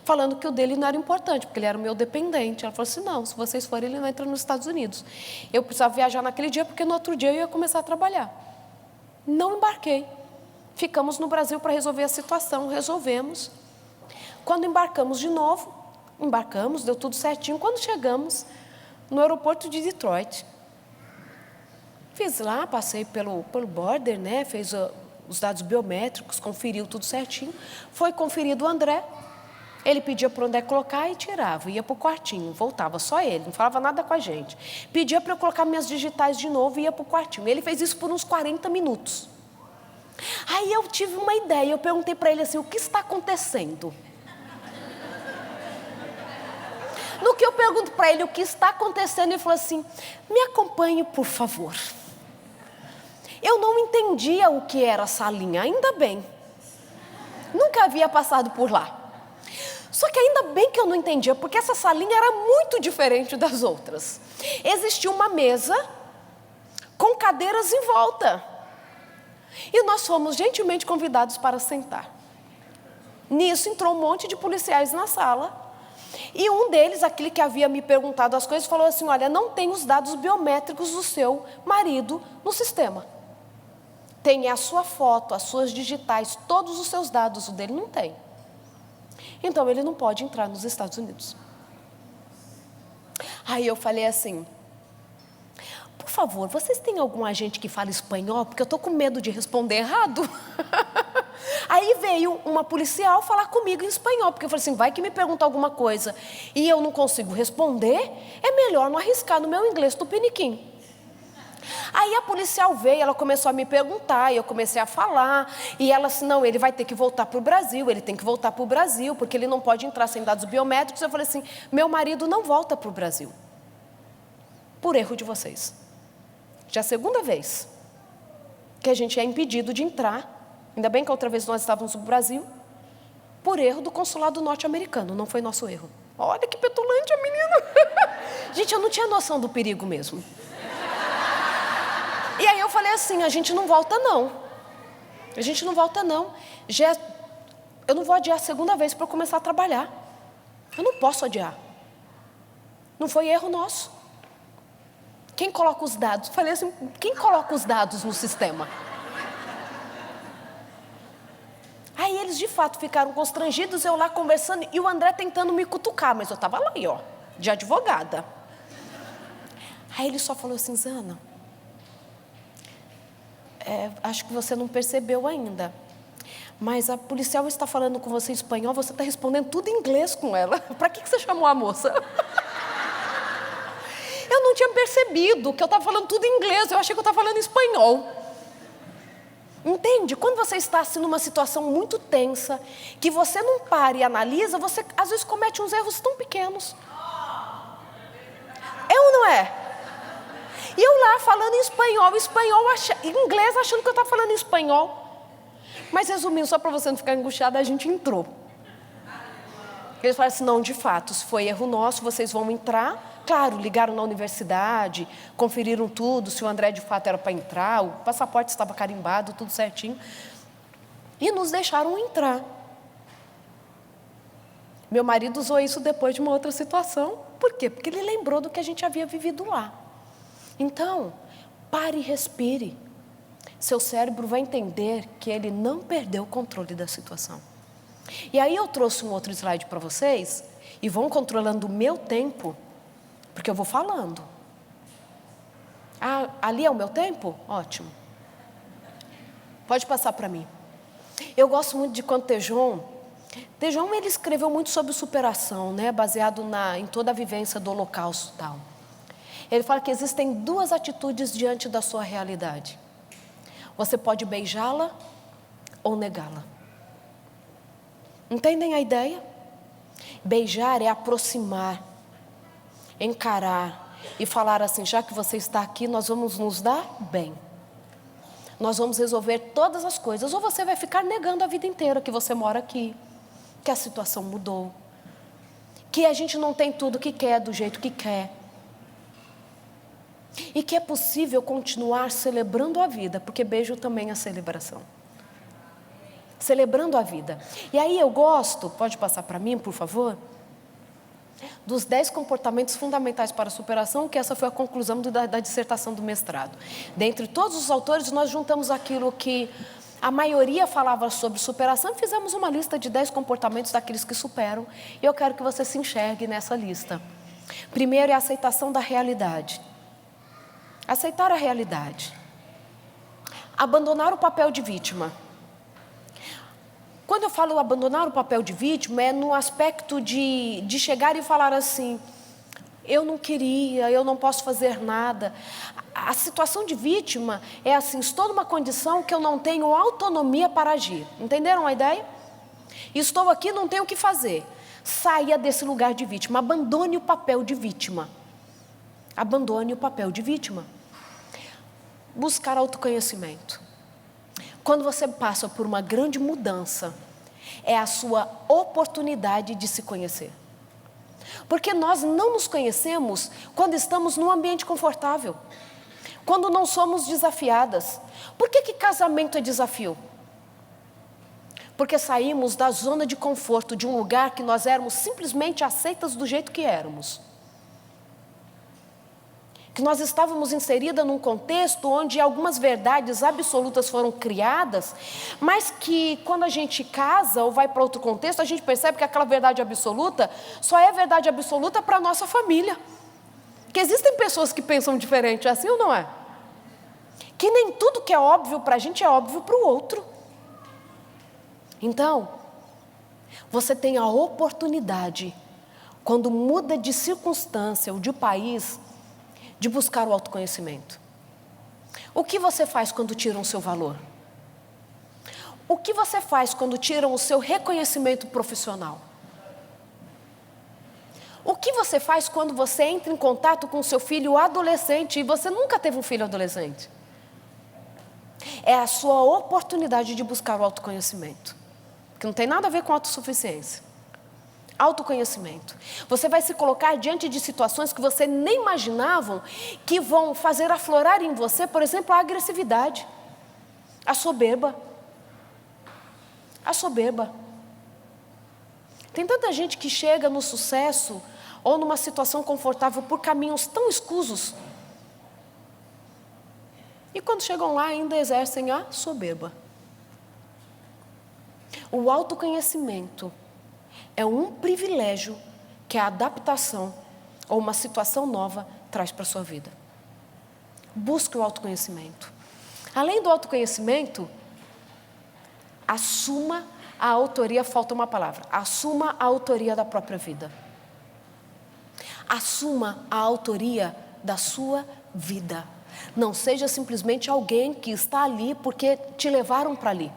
falando que o dele não era importante, porque ele era o meu dependente. Ela falou assim: não, se vocês forem, ele não entra nos Estados Unidos. Eu precisava viajar naquele dia, porque no outro dia eu ia começar a trabalhar. Não embarquei. Ficamos no Brasil para resolver a situação, resolvemos. Quando embarcamos de novo, deu tudo certinho. Quando chegamos no aeroporto de Detroit, fiz lá, passei pelo border, né? Fez os dados biométricos, conferiu tudo certinho. Foi conferido o André. Ele pedia para onde é colocar e tirava, ia para o quartinho, voltava, só ele, não falava nada com a gente. Pedia para eu colocar minhas digitais de novo e ia para o quartinho. Ele fez isso por uns 40 minutos. Aí eu tive uma ideia, eu perguntei para ele assim: o que está acontecendo? No que eu pergunto para ele o que está acontecendo, ele falou assim: me acompanhe, por favor. Eu não entendia o que era salinha, ainda bem. Nunca havia passado por lá. Só que ainda bem que eu não entendia, porque essa salinha era muito diferente das outras. Existia uma mesa com cadeiras em volta. E nós fomos gentilmente convidados para sentar. Nisso entrou um monte de policiais na sala. E um deles, aquele que havia me perguntado as coisas, falou assim: olha, não tem os dados biométricos do seu marido no sistema. Tem a sua foto, as suas digitais, todos os seus dados, o dele não tem. Então ele não pode entrar nos Estados Unidos. Aí eu falei assim: por favor, vocês têm algum agente que fala espanhol? Porque eu estou com medo de responder errado. Aí veio uma policial falar comigo em espanhol, porque eu falei assim: vai que me pergunta alguma coisa e eu não consigo responder, é melhor não arriscar no meu inglês tupiniquim. Aí a policial veio, ela começou a me perguntar, e eu comecei a falar, e ela disse: não, ele vai ter que voltar para o Brasil, ele tem que voltar para o Brasil, porque ele não pode entrar sem dados biométricos. Eu falei assim: meu marido não volta para o Brasil, por erro de vocês. Já é a segunda vez que a gente é impedido de entrar, ainda bem que a outra vez nós estávamos no Brasil, por erro do consulado norte-americano, não foi nosso erro. Olha que petulante a menina. Gente, eu não tinha noção do perigo mesmo. E aí eu falei assim: a gente não volta não. A gente não volta não. Eu não vou adiar a segunda vez para eu começar a trabalhar. Eu não posso adiar. Não foi erro nosso. Quem coloca os dados? Falei assim: quem coloca os dados no sistema? Aí eles de fato ficaram constrangidos, eu lá conversando e o André tentando me cutucar, mas eu estava lá, ó, de advogada. Aí ele só falou assim: Zana, acho que você não percebeu ainda, Mas a policial está falando com você em espanhol, você está respondendo tudo em inglês com ela. Para que você chamou a moça? Eu não tinha percebido que eu estava falando tudo em inglês, eu achei que eu estava falando em espanhol. Entende? Quando você está assim numa situação muito tensa, que você não para e analisa, você às vezes comete uns erros tão pequenos. É ou não é? E eu lá falando em espanhol, em inglês, achando que eu estava falando em espanhol. Mas resumindo, só para você não ficar angustiada, a gente entrou. Eles falaram assim, não, de fato, se foi erro nosso, vocês vão entrar. Claro, ligaram na universidade, conferiram tudo, se o André de fato era para entrar, o passaporte estava carimbado, tudo certinho. E nos deixaram entrar. Meu marido usou isso depois de uma outra situação. Por quê? Porque ele lembrou do que a gente havia vivido lá. Então, pare e respire. Seu cérebro vai entender que ele não perdeu o controle da situação. E aí eu trouxe um outro slide para vocês, e vão controlando o meu tempo, porque eu vou falando. Ah, ali é o meu tempo? Ótimo. Pode passar para mim. Eu gosto muito de quando Tejon ele escreveu muito sobre superação, né, baseado em toda a vivência do Holocausto e tal. Ele fala que existem duas atitudes diante da sua realidade. Você pode beijá-la ou negá-la. Entendem a ideia? Beijar é aproximar, encarar e falar assim, já que você está aqui, nós vamos nos dar bem. Nós vamos resolver todas as coisas. Ou você vai ficar negando a vida inteira que você mora aqui, que a situação mudou, que a gente não tem tudo que quer do jeito que quer. E que é possível continuar celebrando a vida, porque beijo também é celebração. Celebrando a vida. E aí eu gosto, pode passar para mim, por favor, dos 10 comportamentos fundamentais para a superação, que essa foi a conclusão da dissertação do mestrado. Dentre todos os autores, nós juntamos aquilo que a maioria falava sobre superação e fizemos uma lista de 10 comportamentos daqueles que superam. E eu quero que você se enxergue nessa lista. Primeiro é a aceitação da realidade. Aceitar a realidade. Abandonar o papel de vítima. Quando eu falo abandonar o papel de vítima, é no aspecto de chegar e falar assim, eu não queria, eu não posso fazer nada. A situação de vítima é assim, estou numa condição que eu não tenho autonomia para agir. Entenderam a ideia? Estou aqui, não tenho o que fazer. Saia desse lugar de vítima, abandone o papel de vítima. Abandone o papel de vítima. Buscar autoconhecimento. Quando você passa por uma grande mudança, é a sua oportunidade de se conhecer. Porque nós não nos conhecemos quando estamos num ambiente confortável, quando não somos desafiadas. Por que casamento é desafio? Porque saímos da zona de conforto de um lugar que nós éramos simplesmente aceitas do jeito que éramos. Que nós estávamos inseridas num contexto onde algumas verdades absolutas foram criadas, mas que quando a gente casa ou vai para outro contexto, a gente percebe que aquela verdade absoluta só é verdade absoluta para a nossa família. Que existem pessoas que pensam diferente, assim ou não é? Que nem tudo que é óbvio para a gente é óbvio para o outro. Então, você tem a oportunidade, quando muda de circunstância ou de país, de buscar o autoconhecimento. O que você faz quando tiram o seu valor? O que você faz quando tiram o seu reconhecimento profissional? O que você faz quando você entra em contato com o seu filho adolescente e você nunca teve um filho adolescente? É a sua oportunidade de buscar o autoconhecimento, que não tem nada a ver com autossuficiência. Autoconhecimento. Você vai se colocar diante de situações que você nem imaginavam que vão fazer aflorar em você, por exemplo, a agressividade, a soberba. A soberba. Tem tanta gente que chega no sucesso ou numa situação confortável por caminhos tão escusos. E quando chegam lá ainda exercem a soberba. O autoconhecimento é um privilégio que a adaptação ou uma situação nova traz para a sua vida. Busque o autoconhecimento. Além do autoconhecimento, Assuma a autoria, falta uma palavra. Assuma a autoria da própria vida. Assuma a autoria da sua vida. Não seja simplesmente alguém que está ali porque te levaram para ali.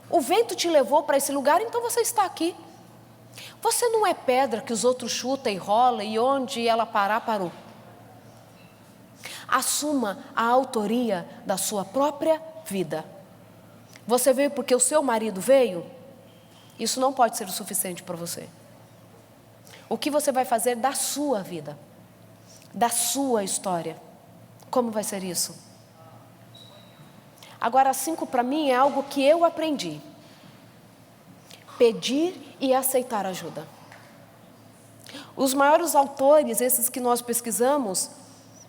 O vento te levou para esse lugar, então você está aqui. Você não é pedra que os outros chutam e rolam e onde ela parar, parou. Assuma a autoria da sua própria vida. Você veio porque o seu marido veio? Isso não pode ser o suficiente para você. O que você vai fazer da sua vida? Da sua história? Como vai ser isso? Agora, 5 para mim é algo que eu aprendi. Pedir e aceitar ajuda. Os maiores autores, esses que nós pesquisamos,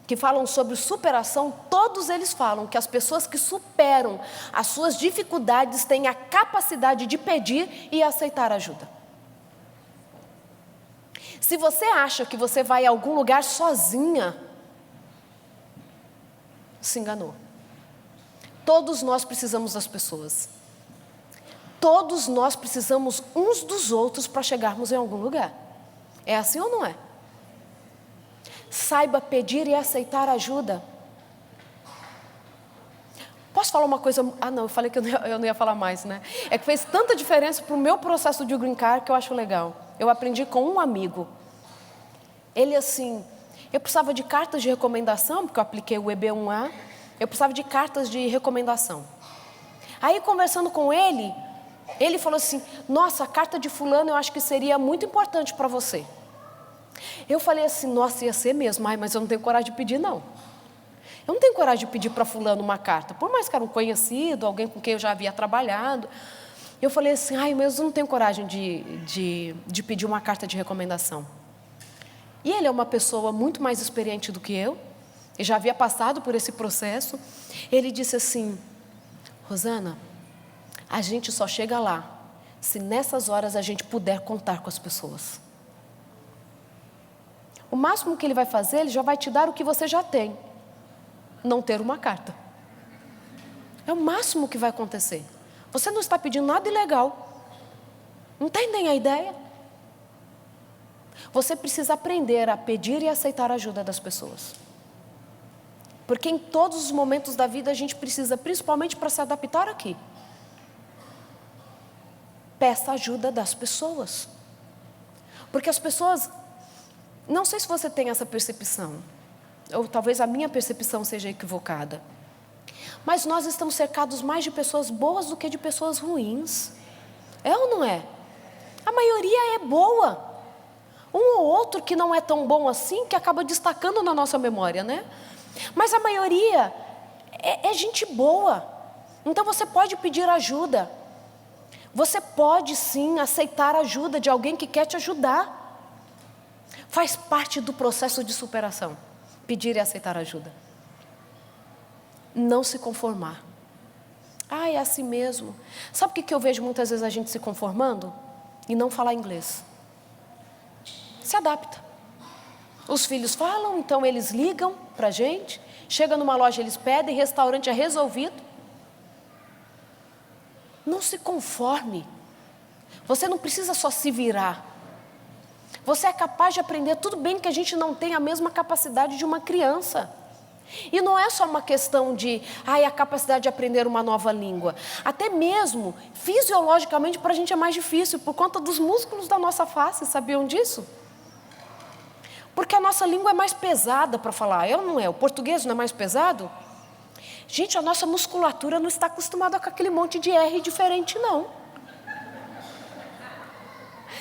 que falam sobre superação, todos eles falam que as pessoas que superam as suas dificuldades têm a capacidade de pedir e aceitar ajuda. Se você acha que você vai a algum lugar sozinha, se enganou. Todos nós precisamos das pessoas. Todos nós precisamos uns dos outros para chegarmos em algum lugar. É assim ou não é? Saiba pedir e aceitar ajuda. Posso falar uma coisa? Não, eu falei que eu não ia falar mais, né? É que fez tanta diferença para o meu processo de green card que eu acho legal. Eu aprendi com um amigo. Ele assim, eu precisava de cartas de recomendação, porque eu apliquei o EB1A. Eu precisava de cartas de recomendação. Aí, conversando com ele, ele falou assim, nossa, a carta de fulano eu acho que seria muito importante para você. Eu falei assim, nossa, ia ser mesmo, mas eu não tenho coragem de pedir, não. Eu não tenho coragem de pedir para fulano uma carta, por mais que era um conhecido, alguém com quem eu já havia trabalhado. Eu falei assim, mas eu não tenho coragem de pedir uma carta de recomendação. E ele é uma pessoa muito mais experiente do que eu, e já havia passado por esse processo. Ele disse assim, Rosana, a gente só chega lá se nessas horas a gente puder contar com as pessoas. O máximo que ele vai fazer, ele já vai te dar o que você já tem. Não ter uma carta. É o máximo que vai acontecer. Você não está pedindo nada ilegal. Entendem a ideia? Você precisa aprender a pedir e aceitar a ajuda das pessoas. Porque em todos os momentos da vida a gente precisa, principalmente para se adaptar aqui. Peça ajuda das pessoas. Porque as pessoas, não sei se você tem essa percepção, ou talvez a minha percepção seja equivocada, mas nós estamos cercados mais de pessoas boas do que de pessoas ruins. É ou não é? A maioria é boa. Um ou outro que não é tão bom assim, que acaba destacando na nossa memória, né? Mas a maioria é gente boa. Então você pode pedir ajuda. Você pode sim aceitar a ajuda de alguém que quer te ajudar. Faz parte do processo de superação. Pedir e aceitar ajuda. Não se conformar. É assim mesmo. Sabe o que eu vejo muitas vezes a gente se conformando? E não falar inglês. Se adapta. Os filhos falam, então eles ligam para a gente. Chega numa loja, eles pedem, restaurante é resolvido. Não se conforme. Você não precisa só se virar. Você é capaz de aprender. Tudo bem que a gente não tem a mesma capacidade de uma criança. E não é só uma questão de, a capacidade de aprender uma nova língua. Até mesmo, fisiologicamente, para a gente é mais difícil, por conta dos músculos da nossa face, sabiam disso? Porque a nossa língua é mais pesada para falar, não é? O português não é mais pesado? Gente, a nossa musculatura não está acostumada com aquele monte de R diferente, não.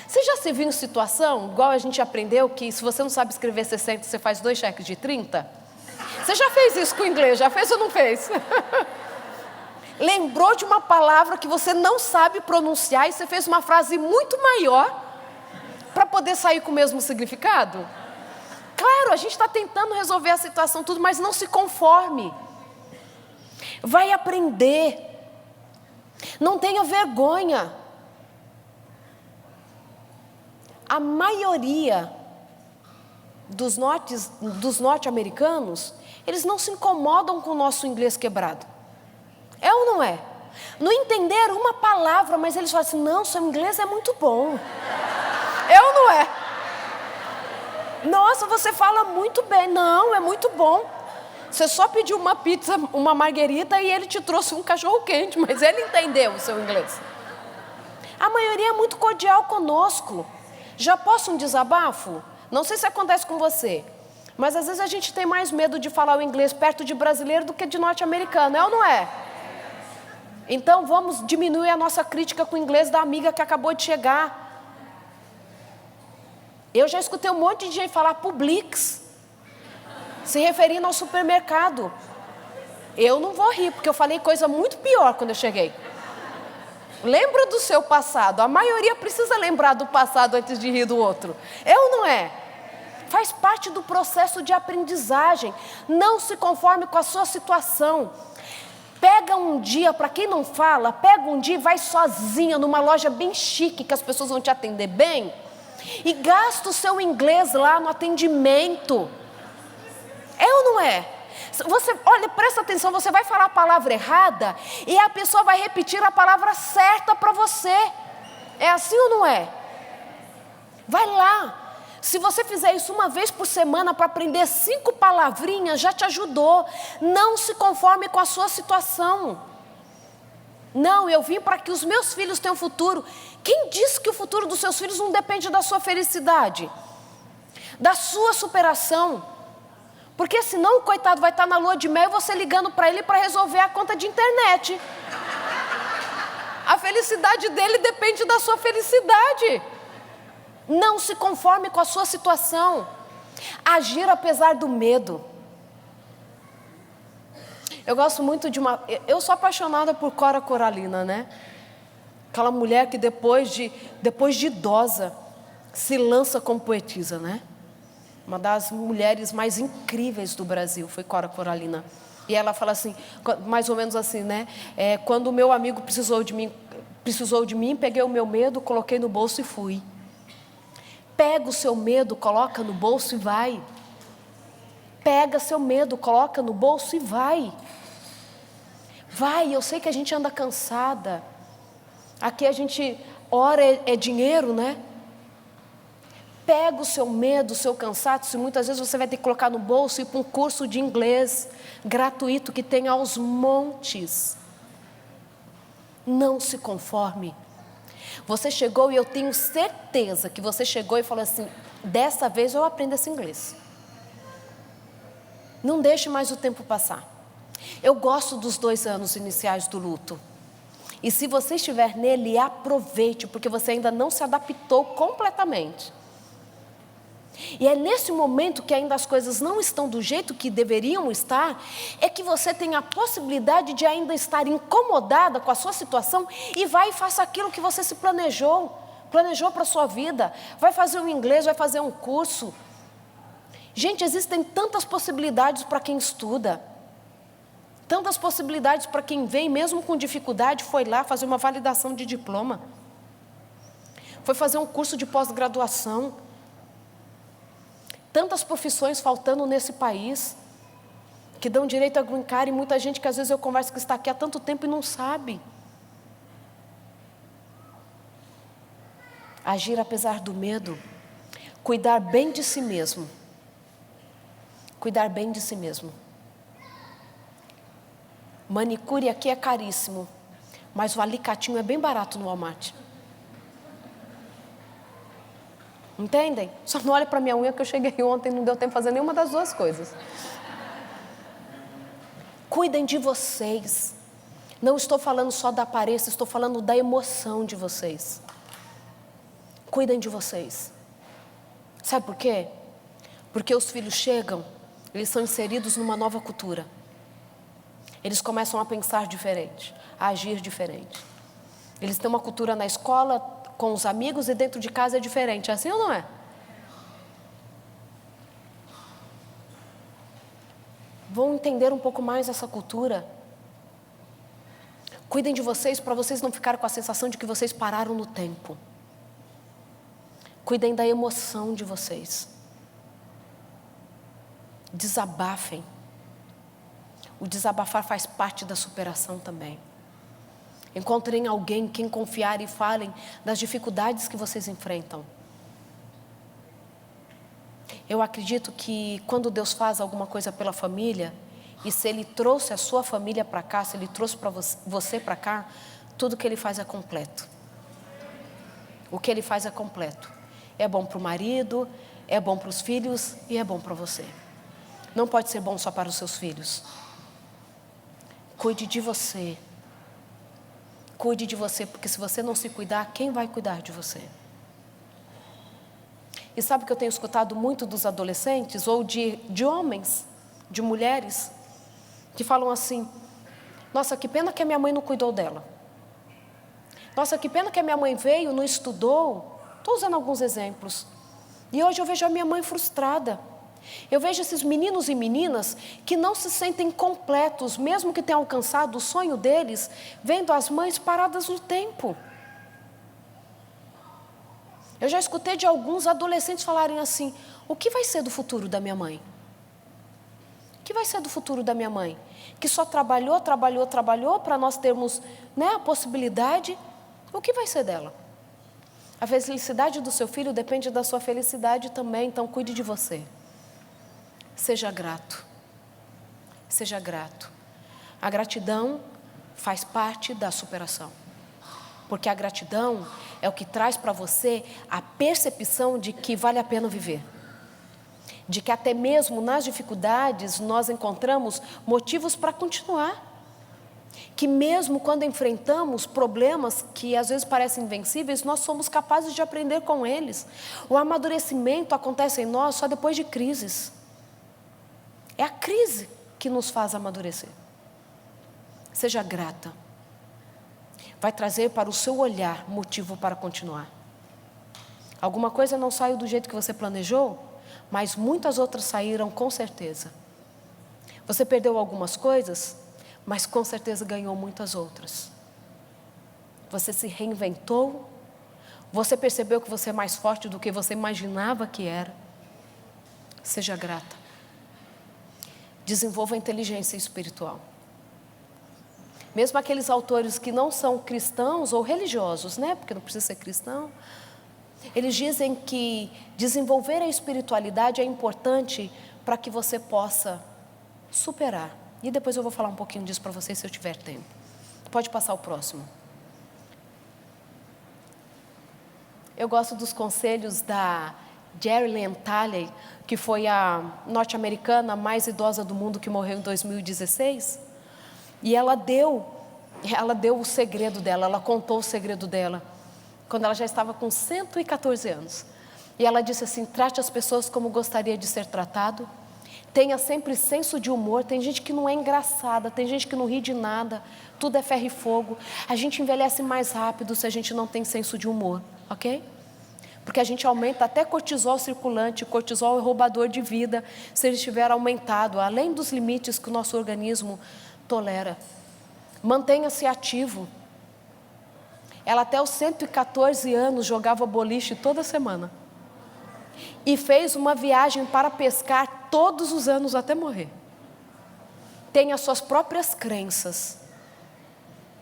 Você já se viu em situação, igual a gente aprendeu, que se você não sabe escrever 60, você faz 2 cheques de 30? Você já fez isso com o inglês, já fez ou não fez? Lembrou de uma palavra que você não sabe pronunciar e você fez uma frase muito maior para poder sair com o mesmo significado? Claro, a gente está tentando resolver a situação tudo, mas não se conforme. Vai aprender. Não tenha vergonha. A maioria dos norte-americanos, eles não se incomodam com o nosso inglês quebrado. É ou não é? Não entenderam uma palavra, mas eles falam assim, não, seu inglês é muito bom. Eu não é. Nossa, você fala muito bem. Não, é muito bom. Você só pediu uma pizza, uma marguerita e ele te trouxe um cachorro quente, mas ele entendeu o seu inglês. A maioria é muito cordial conosco. Já posso um desabafo? Não sei se acontece com você, mas às vezes a gente tem mais medo de falar o inglês perto de brasileiro do que de norte-americano, é ou não é? Então vamos diminuir a nossa crítica com o inglês da amiga que acabou de chegar. Eu já escutei um monte de gente falar Publix, se referindo ao supermercado. Eu não vou rir, porque eu falei coisa muito pior quando eu cheguei. Lembra do seu passado. A maioria precisa lembrar do passado antes de rir do outro. É ou não é? Faz parte do processo de aprendizagem. Não se conforme com a sua situação. Pega um dia, para quem não fala, pega um dia e vai sozinha numa loja bem chique, que as pessoas vão te atender bem, e gasta o seu inglês lá no atendimento. É ou não é? Você, olha, presta atenção, você vai falar a palavra errada e a pessoa vai repetir a palavra certa para você. É assim ou não é? Vai lá. Se você fizer isso uma vez por semana para aprender 5 palavrinhas, já te ajudou. Não se conforme com a sua situação. Não, eu vim para que os meus filhos tenham futuro. Quem disse que o futuro dos seus filhos não depende da sua felicidade? Da sua superação? Porque senão o coitado vai estar na lua de mel e você ligando para ele para resolver a conta de internet. A felicidade dele depende da sua felicidade. Não se conforme com a sua situação. Agir apesar do medo. Eu gosto muito de uma... Eu sou apaixonada por Cora Coralina, né? Aquela mulher que depois de idosa se lança como poetisa, né? Uma das mulheres mais incríveis do Brasil foi Cora Coralina. E ela fala assim, mais ou menos assim, né? Quando o meu amigo precisou de mim, peguei o meu medo, coloquei no bolso e fui. Pega o seu medo, coloca no bolso e vai. Pega seu medo, coloca no bolso e vai. Vai, eu sei que a gente anda cansada. Aqui a gente, hora é dinheiro, né? Pega o seu medo, o seu cansaço, e muitas vezes você vai ter que colocar no bolso e ir para um curso de inglês gratuito que tem aos montes. Não se conforme. Você chegou e eu tenho certeza que você chegou e falou assim, dessa vez eu aprendo esse inglês. Não deixe mais o tempo passar. Eu gosto dos 2 anos iniciais do luto. E se você estiver nele, aproveite, porque você ainda não se adaptou completamente. E é nesse momento que ainda as coisas não estão do jeito que deveriam estar, é que você tem a possibilidade de ainda estar incomodada com a sua situação e vai e faça aquilo que você se planejou para a sua vida, vai fazer um inglês, vai fazer um curso. Gente, existem tantas possibilidades para quem estuda, tantas possibilidades para quem vem, mesmo com dificuldade, foi lá fazer uma validação de diploma, foi fazer um curso de pós-graduação. Tantas profissões faltando nesse país, que dão direito a green card, e muita gente que às vezes eu converso que está aqui há tanto tempo e não sabe. Agir apesar do medo, cuidar bem de si mesmo. Cuidar bem de si mesmo. Manicure aqui é caríssimo, mas o alicatinho é bem barato no Walmart. Entendem? Só não olhe para minha unha que eu cheguei ontem e não deu tempo de fazer nenhuma das 2 coisas. Cuidem de vocês. Não estou falando só da aparência, estou falando da emoção de vocês. Cuidem de vocês. Sabe por quê? Porque os filhos chegam, eles são inseridos numa nova cultura. Eles começam a pensar diferente, a agir diferente. Eles têm uma cultura na escola, com os amigos, e dentro de casa é diferente. É assim ou não é? Vão entender um pouco mais essa cultura. Cuidem de vocês para vocês não ficarem com a sensação de que vocês pararam no tempo. Cuidem da emoção de vocês. Desabafem. O desabafar faz parte da superação também. Encontrem alguém em quem confiar e falem das dificuldades que vocês enfrentam. Eu acredito que quando Deus faz alguma coisa pela família, e se Ele trouxe a sua família para cá, se Ele trouxe para você para cá, tudo que Ele faz é completo. O que Ele faz é completo. É bom para o marido, é bom para os filhos e é bom para você. Não pode ser bom só para os seus filhos. Cuide de você. Cuide de você, porque se você não se cuidar, quem vai cuidar de você? E sabe que eu tenho escutado muito dos adolescentes, ou de homens, de mulheres, que falam assim: nossa, que pena que a minha mãe não cuidou dela. Nossa, que pena que a minha mãe veio, não estudou. Estou usando alguns exemplos. E hoje eu vejo a minha mãe frustrada. Eu vejo esses meninos e meninas que não se sentem completos, mesmo que tenham alcançado o sonho deles, vendo as mães paradas no tempo. Eu já escutei de alguns adolescentes falarem assim: o que vai ser do futuro da minha mãe? O que vai ser do futuro da minha mãe? Que só trabalhou para nós termos, a possibilidade. O que vai ser dela? A felicidade do seu filho depende da sua felicidade também, então cuide de você. Seja grato. Seja grato. A gratidão faz parte da superação. Porque a gratidão é o que traz para você a percepção de que vale a pena viver. De que até mesmo nas dificuldades nós encontramos motivos para continuar. Que mesmo quando enfrentamos problemas que às vezes parecem invencíveis, nós somos capazes de aprender com eles. O amadurecimento acontece em nós só depois de crises. É a crise que nos faz amadurecer. Seja grata. Vai trazer para o seu olhar motivo para continuar. Alguma coisa não saiu do jeito que você planejou, mas muitas outras saíram com certeza. Você perdeu algumas coisas, mas com certeza ganhou muitas outras. Você se reinventou, você percebeu que você é mais forte do que você imaginava que era. Seja grata. Desenvolva a inteligência espiritual. Mesmo aqueles autores que não são cristãos ou religiosos, porque não precisa ser cristão, eles dizem que desenvolver a espiritualidade é importante para que você possa superar. E depois eu vou falar um pouquinho disso para vocês se eu tiver tempo. Pode passar o próximo. Eu gosto dos conselhos da Geraldine Talley, que foi a norte-americana mais idosa do mundo que morreu em 2016. E ela deu o segredo dela, ela contou o segredo dela, quando ela já estava com 114 anos. E ela disse assim: trate as pessoas como gostaria de ser tratado, tenha sempre senso de humor. Tem gente que não é engraçada, tem gente que não ri de nada, tudo é ferro e fogo. A gente envelhece mais rápido se a gente não tem senso de humor, ok? Porque a gente aumenta até cortisol circulante, cortisol é roubador de vida, se ele estiver aumentado, além dos limites que o nosso organismo tolera. Mantenha-se ativo. Ela até os 114 anos jogava boliche toda semana. E fez uma viagem para pescar todos os anos até morrer. Tem as suas próprias crenças.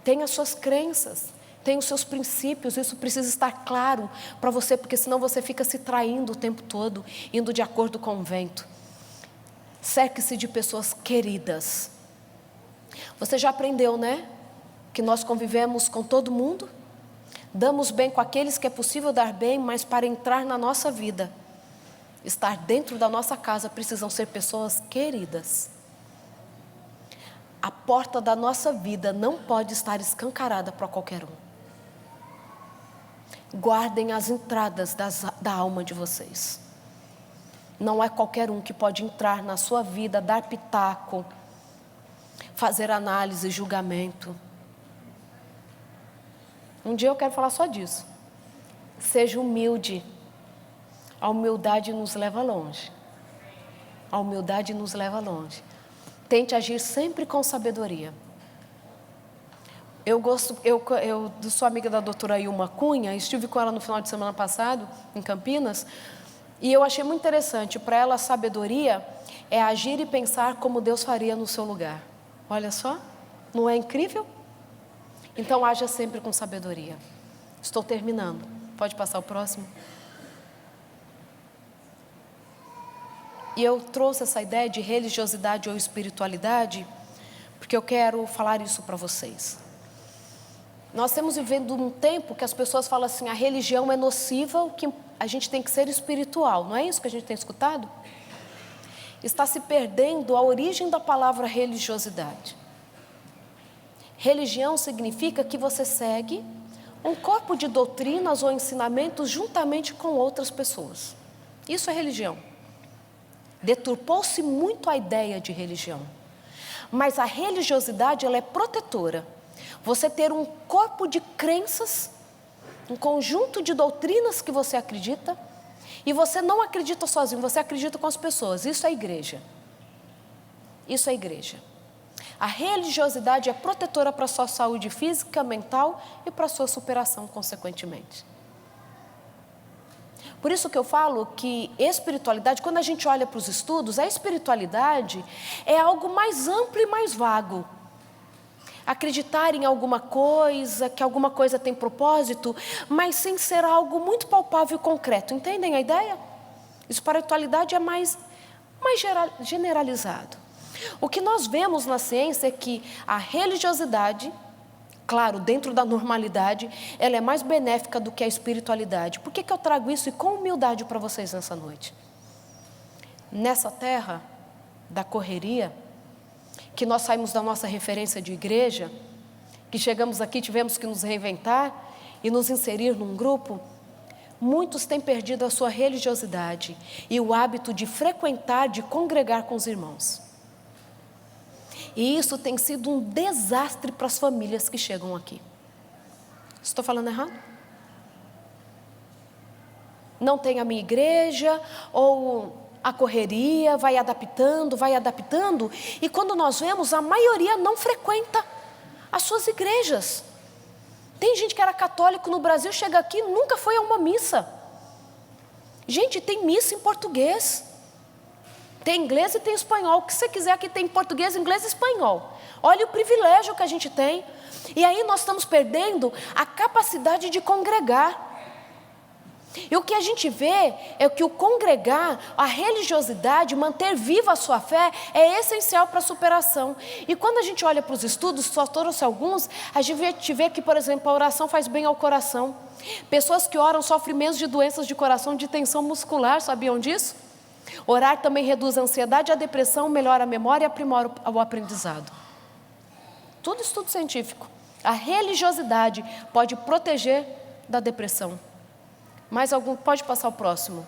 Tem as suas crenças. Tem os seus princípios. Isso precisa estar claro para você, porque senão você fica se traindo o tempo todo, indo de acordo com o vento. Cerque-se de pessoas queridas. Você já aprendeu, que nós convivemos com todo mundo, damos bem com aqueles que é possível dar bem, mas para entrar na nossa vida, estar dentro da nossa casa, precisam ser pessoas queridas. A porta da nossa vida não pode estar escancarada para qualquer um. Guardem as entradas da alma de vocês. Não é qualquer um que pode entrar na sua vida, dar pitaco, fazer análise, julgamento. Um dia eu quero falar só disso. Seja humilde. A humildade nos leva longe. A humildade nos leva longe. Tente agir sempre com sabedoria. Eu sou amiga da doutora Ilma Cunha, estive com ela no final de semana passado, em Campinas, e eu achei muito interessante. Para ela, a sabedoria é agir e pensar como Deus faria no seu lugar. Olha só, não é incrível? Então haja sempre com sabedoria. Estou terminando. Pode passar o próximo. E eu trouxe essa ideia de religiosidade ou espiritualidade porque eu quero falar isso para vocês. Nós estamos vivendo um tempo que as pessoas falam assim, a religião é nociva, o que a gente tem que ser espiritual. Não é isso que a gente tem escutado? Está se perdendo a origem da palavra religiosidade. Religião significa que você segue um corpo de doutrinas ou ensinamentos juntamente com outras pessoas. Isso é religião. Deturpou-se muito a ideia de religião. Mas a religiosidade, ela é protetora. Você ter um corpo de crenças, um conjunto de doutrinas que você acredita, e você não acredita sozinho, você acredita com as pessoas. Isso é igreja. Isso é igreja. A religiosidade é protetora para a sua saúde física, mental e para a sua superação, consequentemente. Por isso que eu falo que espiritualidade, quando a gente olha para os estudos, a espiritualidade é algo mais amplo e mais vago. Acreditar em alguma coisa, que alguma coisa tem propósito, mas sem ser algo muito palpável e concreto. Entendem a ideia? Espiritualidade é mais generalizado. O que nós vemos na ciência é que a religiosidade, claro, dentro da normalidade, ela é mais benéfica do que a espiritualidade. Por que eu trago isso e com humildade para vocês nessa noite? Nessa terra da correria, que nós saímos da nossa referência de igreja, que chegamos aqui, tivemos que nos reinventar e nos inserir num grupo, muitos têm perdido a sua religiosidade e o hábito de frequentar, de congregar com os irmãos. E isso tem sido um desastre para as famílias que chegam aqui. Estou falando errado? Não tem a minha igreja, ou a correria vai adaptando, e quando nós vemos, a maioria não frequenta as suas igrejas. Tem gente que era católico no Brasil, chega aqui e nunca foi a uma missa. Gente, tem missa em português. Tem inglês e tem espanhol. O que você quiser aqui tem português, inglês e espanhol. Olha o privilégio que a gente tem. E aí nós estamos perdendo a capacidade de congregar. E o que a gente vê é que o congregar, a religiosidade, manter viva a sua fé é essencial para a superação. E quando a gente olha para os estudos, só trouxe alguns, a gente vê que, por exemplo, a oração faz bem ao coração. Pessoas que oram sofrem menos de doenças de coração, de tensão muscular, sabiam disso? Orar também reduz a ansiedade, a depressão, melhora a memória e aprimora o aprendizado. Tudo estudo científico. A religiosidade pode proteger da depressão. Mais algum? Pode passar o próximo.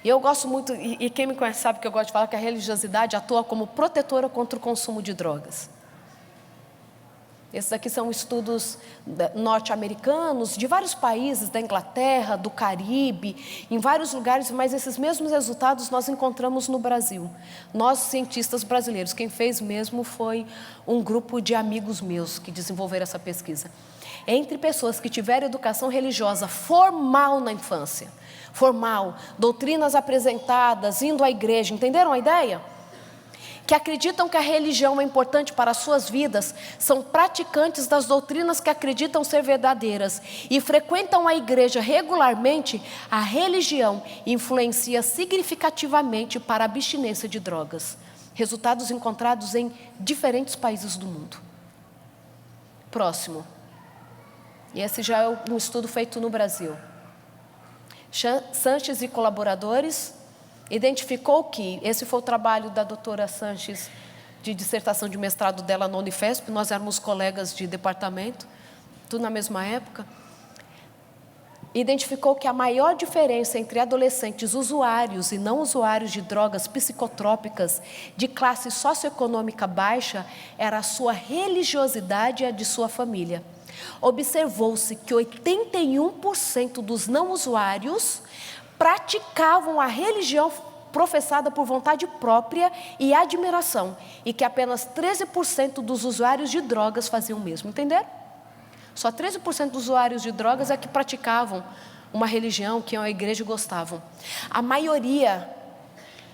E eu gosto muito, e quem me conhece sabe que eu gosto de falar que a religiosidade atua como protetora contra o consumo de drogas. Esses aqui são estudos norte-americanos, de vários países, da Inglaterra, do Caribe, em vários lugares, mas esses mesmos resultados nós encontramos no Brasil. Nós, cientistas brasileiros, quem fez mesmo foi um grupo de amigos meus que desenvolveram essa pesquisa. Entre pessoas que tiveram educação religiosa formal na infância, formal, doutrinas apresentadas, indo à igreja, entenderam a ideia? Que acreditam que a religião é importante para as suas vidas, são praticantes das doutrinas que acreditam ser verdadeiras e frequentam a igreja regularmente, a religião influencia significativamente para a abstinência de drogas. Resultados encontrados em diferentes países do mundo. Próximo. E esse já é um estudo feito no Brasil. Sanches e colaboradores identificou que, esse foi o trabalho da doutora Sanches, de dissertação de mestrado dela na Unifesp, nós éramos colegas de departamento, tudo na mesma época, identificou que a maior diferença entre adolescentes usuários e não usuários de drogas psicotrópicas de classe socioeconômica baixa era a sua religiosidade e a de sua família. Observou-se que 81% dos não usuários praticavam a religião professada por vontade própria e admiração, e que apenas 13% dos usuários de drogas faziam o mesmo, entenderam? Só 13% dos usuários de drogas é que praticavam uma religião que a igreja gostavam. A maioria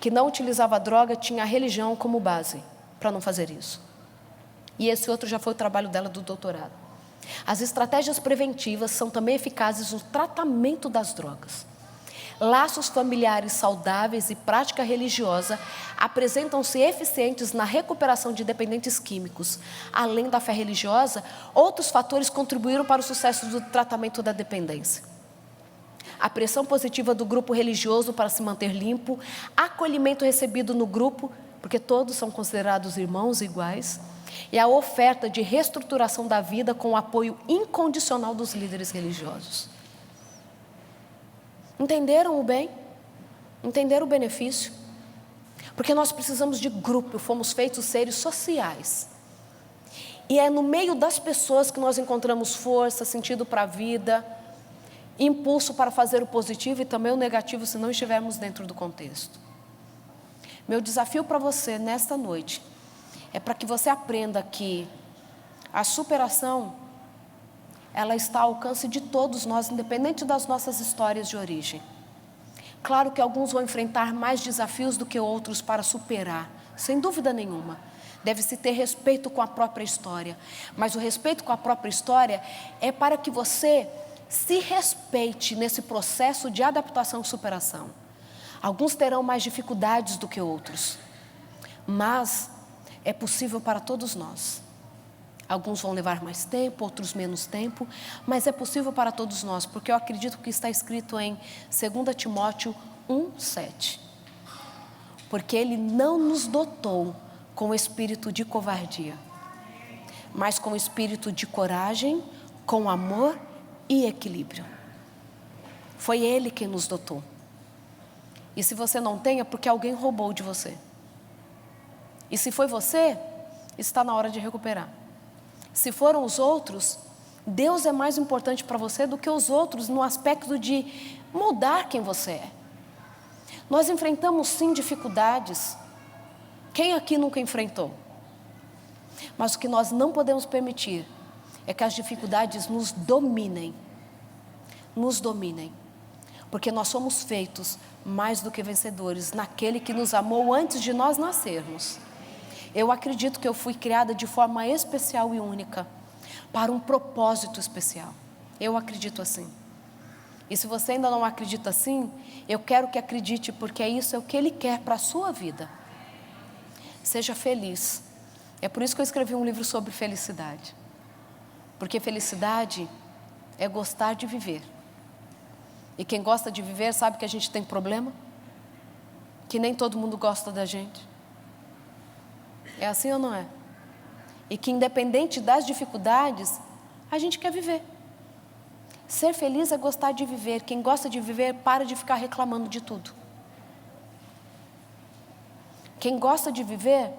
que não utilizava droga tinha a religião como base para não fazer isso. E esse outro já foi o trabalho dela do doutorado. As estratégias preventivas são também eficazes no tratamento das drogas. Laços familiares saudáveis e prática religiosa apresentam-se eficientes na recuperação de dependentes químicos. Além da fé religiosa, outros fatores contribuíram para o sucesso do tratamento da dependência. A pressão positiva do grupo religioso para se manter limpo, acolhimento recebido no grupo, porque todos são considerados irmãos iguais, e a oferta de reestruturação da vida com o apoio incondicional dos líderes religiosos. Entenderam o bem? Entenderam o benefício? Porque nós precisamos de grupo, fomos feitos seres sociais. E é no meio das pessoas que nós encontramos força, sentido para a vida, impulso para fazer o positivo e também o negativo se não estivermos dentro do contexto. Meu desafio para você nesta noite é para que você aprenda que a superação, ela está ao alcance de todos nós, independente das nossas histórias de origem. Claro que alguns vão enfrentar mais desafios do que outros para superar, sem dúvida nenhuma. Deve-se ter respeito com a própria história, mas o respeito com a própria história é para que você se respeite nesse processo de adaptação e superação. Alguns terão mais dificuldades do que outros, mas é possível para todos nós. Alguns vão levar mais tempo, outros menos tempo, mas é possível para todos nós, porque eu acredito que está escrito em 2 Timóteo 1:7. Porque Ele não nos dotou com espírito de covardia, mas com espírito de coragem, com amor e equilíbrio. Foi Ele quem nos dotou. E se você não tem, é porque alguém roubou de você. E se foi você, está na hora de recuperar. Se foram os outros, Deus é mais importante para você do que os outros no aspecto de mudar quem você é. Nós enfrentamos sim dificuldades. Quem aqui nunca enfrentou? Mas o que nós não podemos permitir é que as dificuldades nos dominem. Nos dominem. Porque nós somos feitos mais do que vencedores naquele que nos amou antes de nós nascermos. Eu acredito que eu fui criada de forma especial e única, para um propósito especial. Eu acredito assim. E se você ainda não acredita assim, eu quero que acredite, porque isso é o que Ele quer para a sua vida. Seja feliz. É por isso que eu escrevi um livro sobre felicidade. Porque felicidade é gostar de viver. E quem gosta de viver sabe que a gente tem problema? Que nem todo mundo gosta da gente. É assim ou não é? E que independente das dificuldades, a gente quer viver. Ser feliz é gostar de viver. Quem gosta de viver, para de ficar reclamando de tudo. Quem gosta de viver,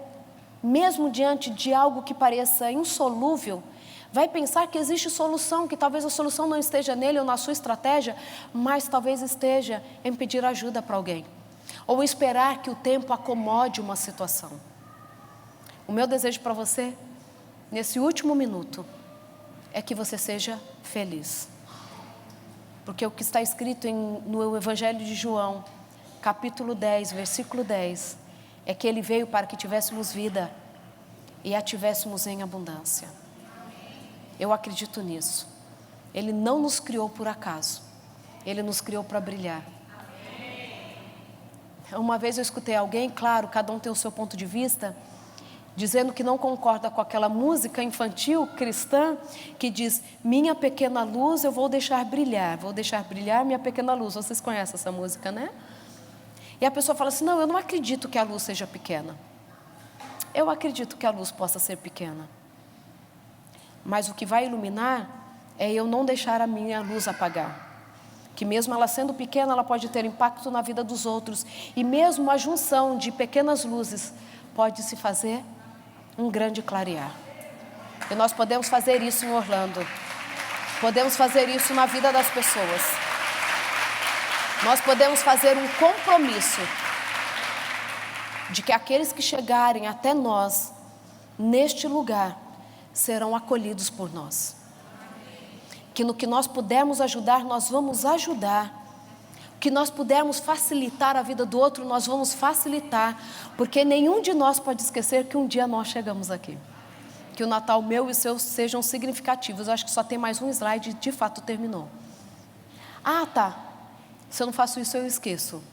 mesmo diante de algo que pareça insolúvel, vai pensar que existe solução, que talvez a solução não esteja nele ou na sua estratégia, mas talvez esteja em pedir ajuda para alguém. Ou esperar que o tempo acomode uma situação. O meu desejo para você, nesse último minuto, é que você seja feliz. Porque o que está escrito no Evangelho de João, capítulo 10, versículo 10, é que Ele veio para que tivéssemos vida e a tivéssemos em abundância. Eu acredito nisso. Ele não nos criou por acaso. Ele nos criou para brilhar. Uma vez eu escutei alguém, claro, cada um tem o seu ponto de vista, dizendo que não concorda com aquela música infantil cristã que diz: minha pequena luz eu vou deixar brilhar minha pequena luz. Vocês conhecem essa música, né? E a pessoa fala assim: não, eu não acredito que a luz seja pequena. Eu acredito que a luz possa ser pequena, mas o que vai iluminar é eu não deixar a minha luz apagar. Que mesmo ela sendo pequena, ela pode ter impacto na vida dos outros. E mesmo a junção de pequenas luzes pode se fazer um grande clarear. E nós podemos fazer isso em Orlando. Podemos fazer isso na vida das pessoas. Nós podemos fazer um compromisso de que aqueles que chegarem até nós, neste lugar, serão acolhidos por nós. Que no que nós pudermos ajudar, nós vamos ajudar. Que nós pudermos facilitar a vida do outro, nós vamos facilitar. Porque nenhum de nós pode esquecer que um dia nós chegamos aqui. que o Natal meu e seu sejam significativos. Eu acho que só tem mais um slide e de fato terminou. Ah, tá. Se eu não faço isso, eu esqueço.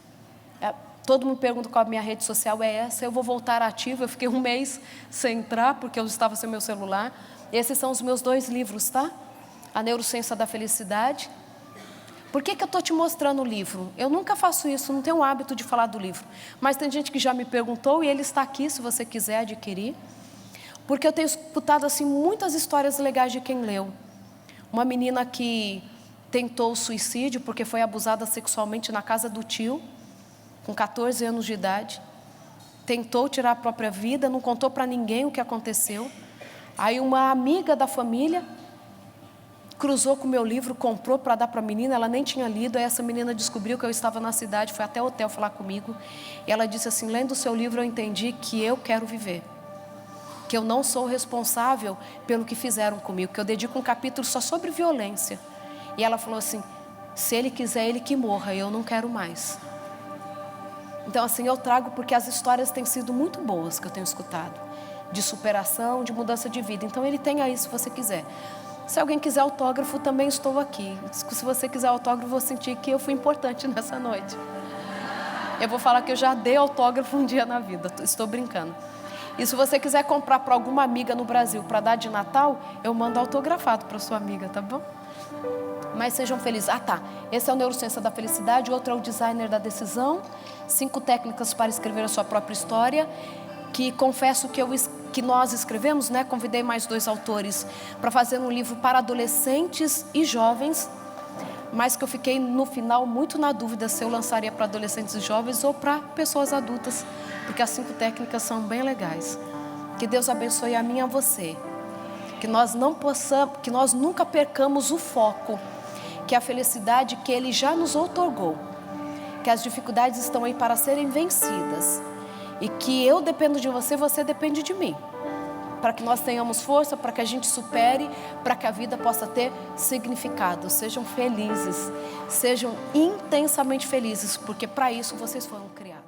Todo mundo pergunta qual a minha rede social é essa. Eu vou voltar ativa. Eu fiquei um mês sem entrar, porque eu estava sem meu celular. Esses são os meus 2 livros, tá? A Neurociência da Felicidade. Por que eu estou te mostrando o livro? Eu nunca faço isso, não tenho o hábito de falar do livro. Mas tem gente que já me perguntou e ele está aqui, se você quiser adquirir. Porque eu tenho escutado assim, muitas histórias legais de quem leu. Uma menina que tentou suicídio porque foi abusada sexualmente na casa do tio, com 14 anos de idade. Tentou tirar a própria vida, não contou para ninguém o que aconteceu. Aí uma amiga da família cruzou com o meu livro, comprou para dar para a menina, ela nem tinha lido. Aí essa menina descobriu que eu estava na cidade, foi até o hotel falar comigo. E ela disse assim: lendo o seu livro eu entendi que eu quero viver. Que eu não sou responsável pelo que fizeram comigo, que eu dedico um capítulo só sobre violência. E ela falou assim: se ele quiser, ele que morra, eu não quero mais. Então assim, eu trago porque as histórias têm sido muito boas que eu tenho escutado, de superação, de mudança de vida. Então ele tem aí se você quiser. Se alguém quiser autógrafo, também estou aqui. Se você quiser autógrafo, eu vou sentir que eu fui importante nessa noite. Eu vou falar que eu já dei autógrafo um dia na vida, estou brincando. E se você quiser comprar para alguma amiga no Brasil para dar de Natal, eu mando autografado para sua amiga, tá bom? Mas sejam felizes. Ah, tá. Esse é o Neurociência da Felicidade, o outro é o Designer da Decisão. 5 técnicas para escrever a sua própria história, que confesso que nós escrevemos, né? Convidei mais 2 autores para fazer um livro para adolescentes e jovens, mas que eu fiquei no final muito na dúvida se eu lançaria para adolescentes e jovens ou para pessoas adultas, porque as 5 técnicas são bem legais. Que Deus abençoe a mim e a você. Que nós nunca percamos o foco, que é a felicidade que Ele já nos outorgou. Que as dificuldades estão aí para serem vencidas. E que eu dependo de você, você depende de mim. Para que nós tenhamos força, para que a gente supere, para que a vida possa ter significado. Sejam felizes, sejam intensamente felizes, porque para isso vocês foram criados.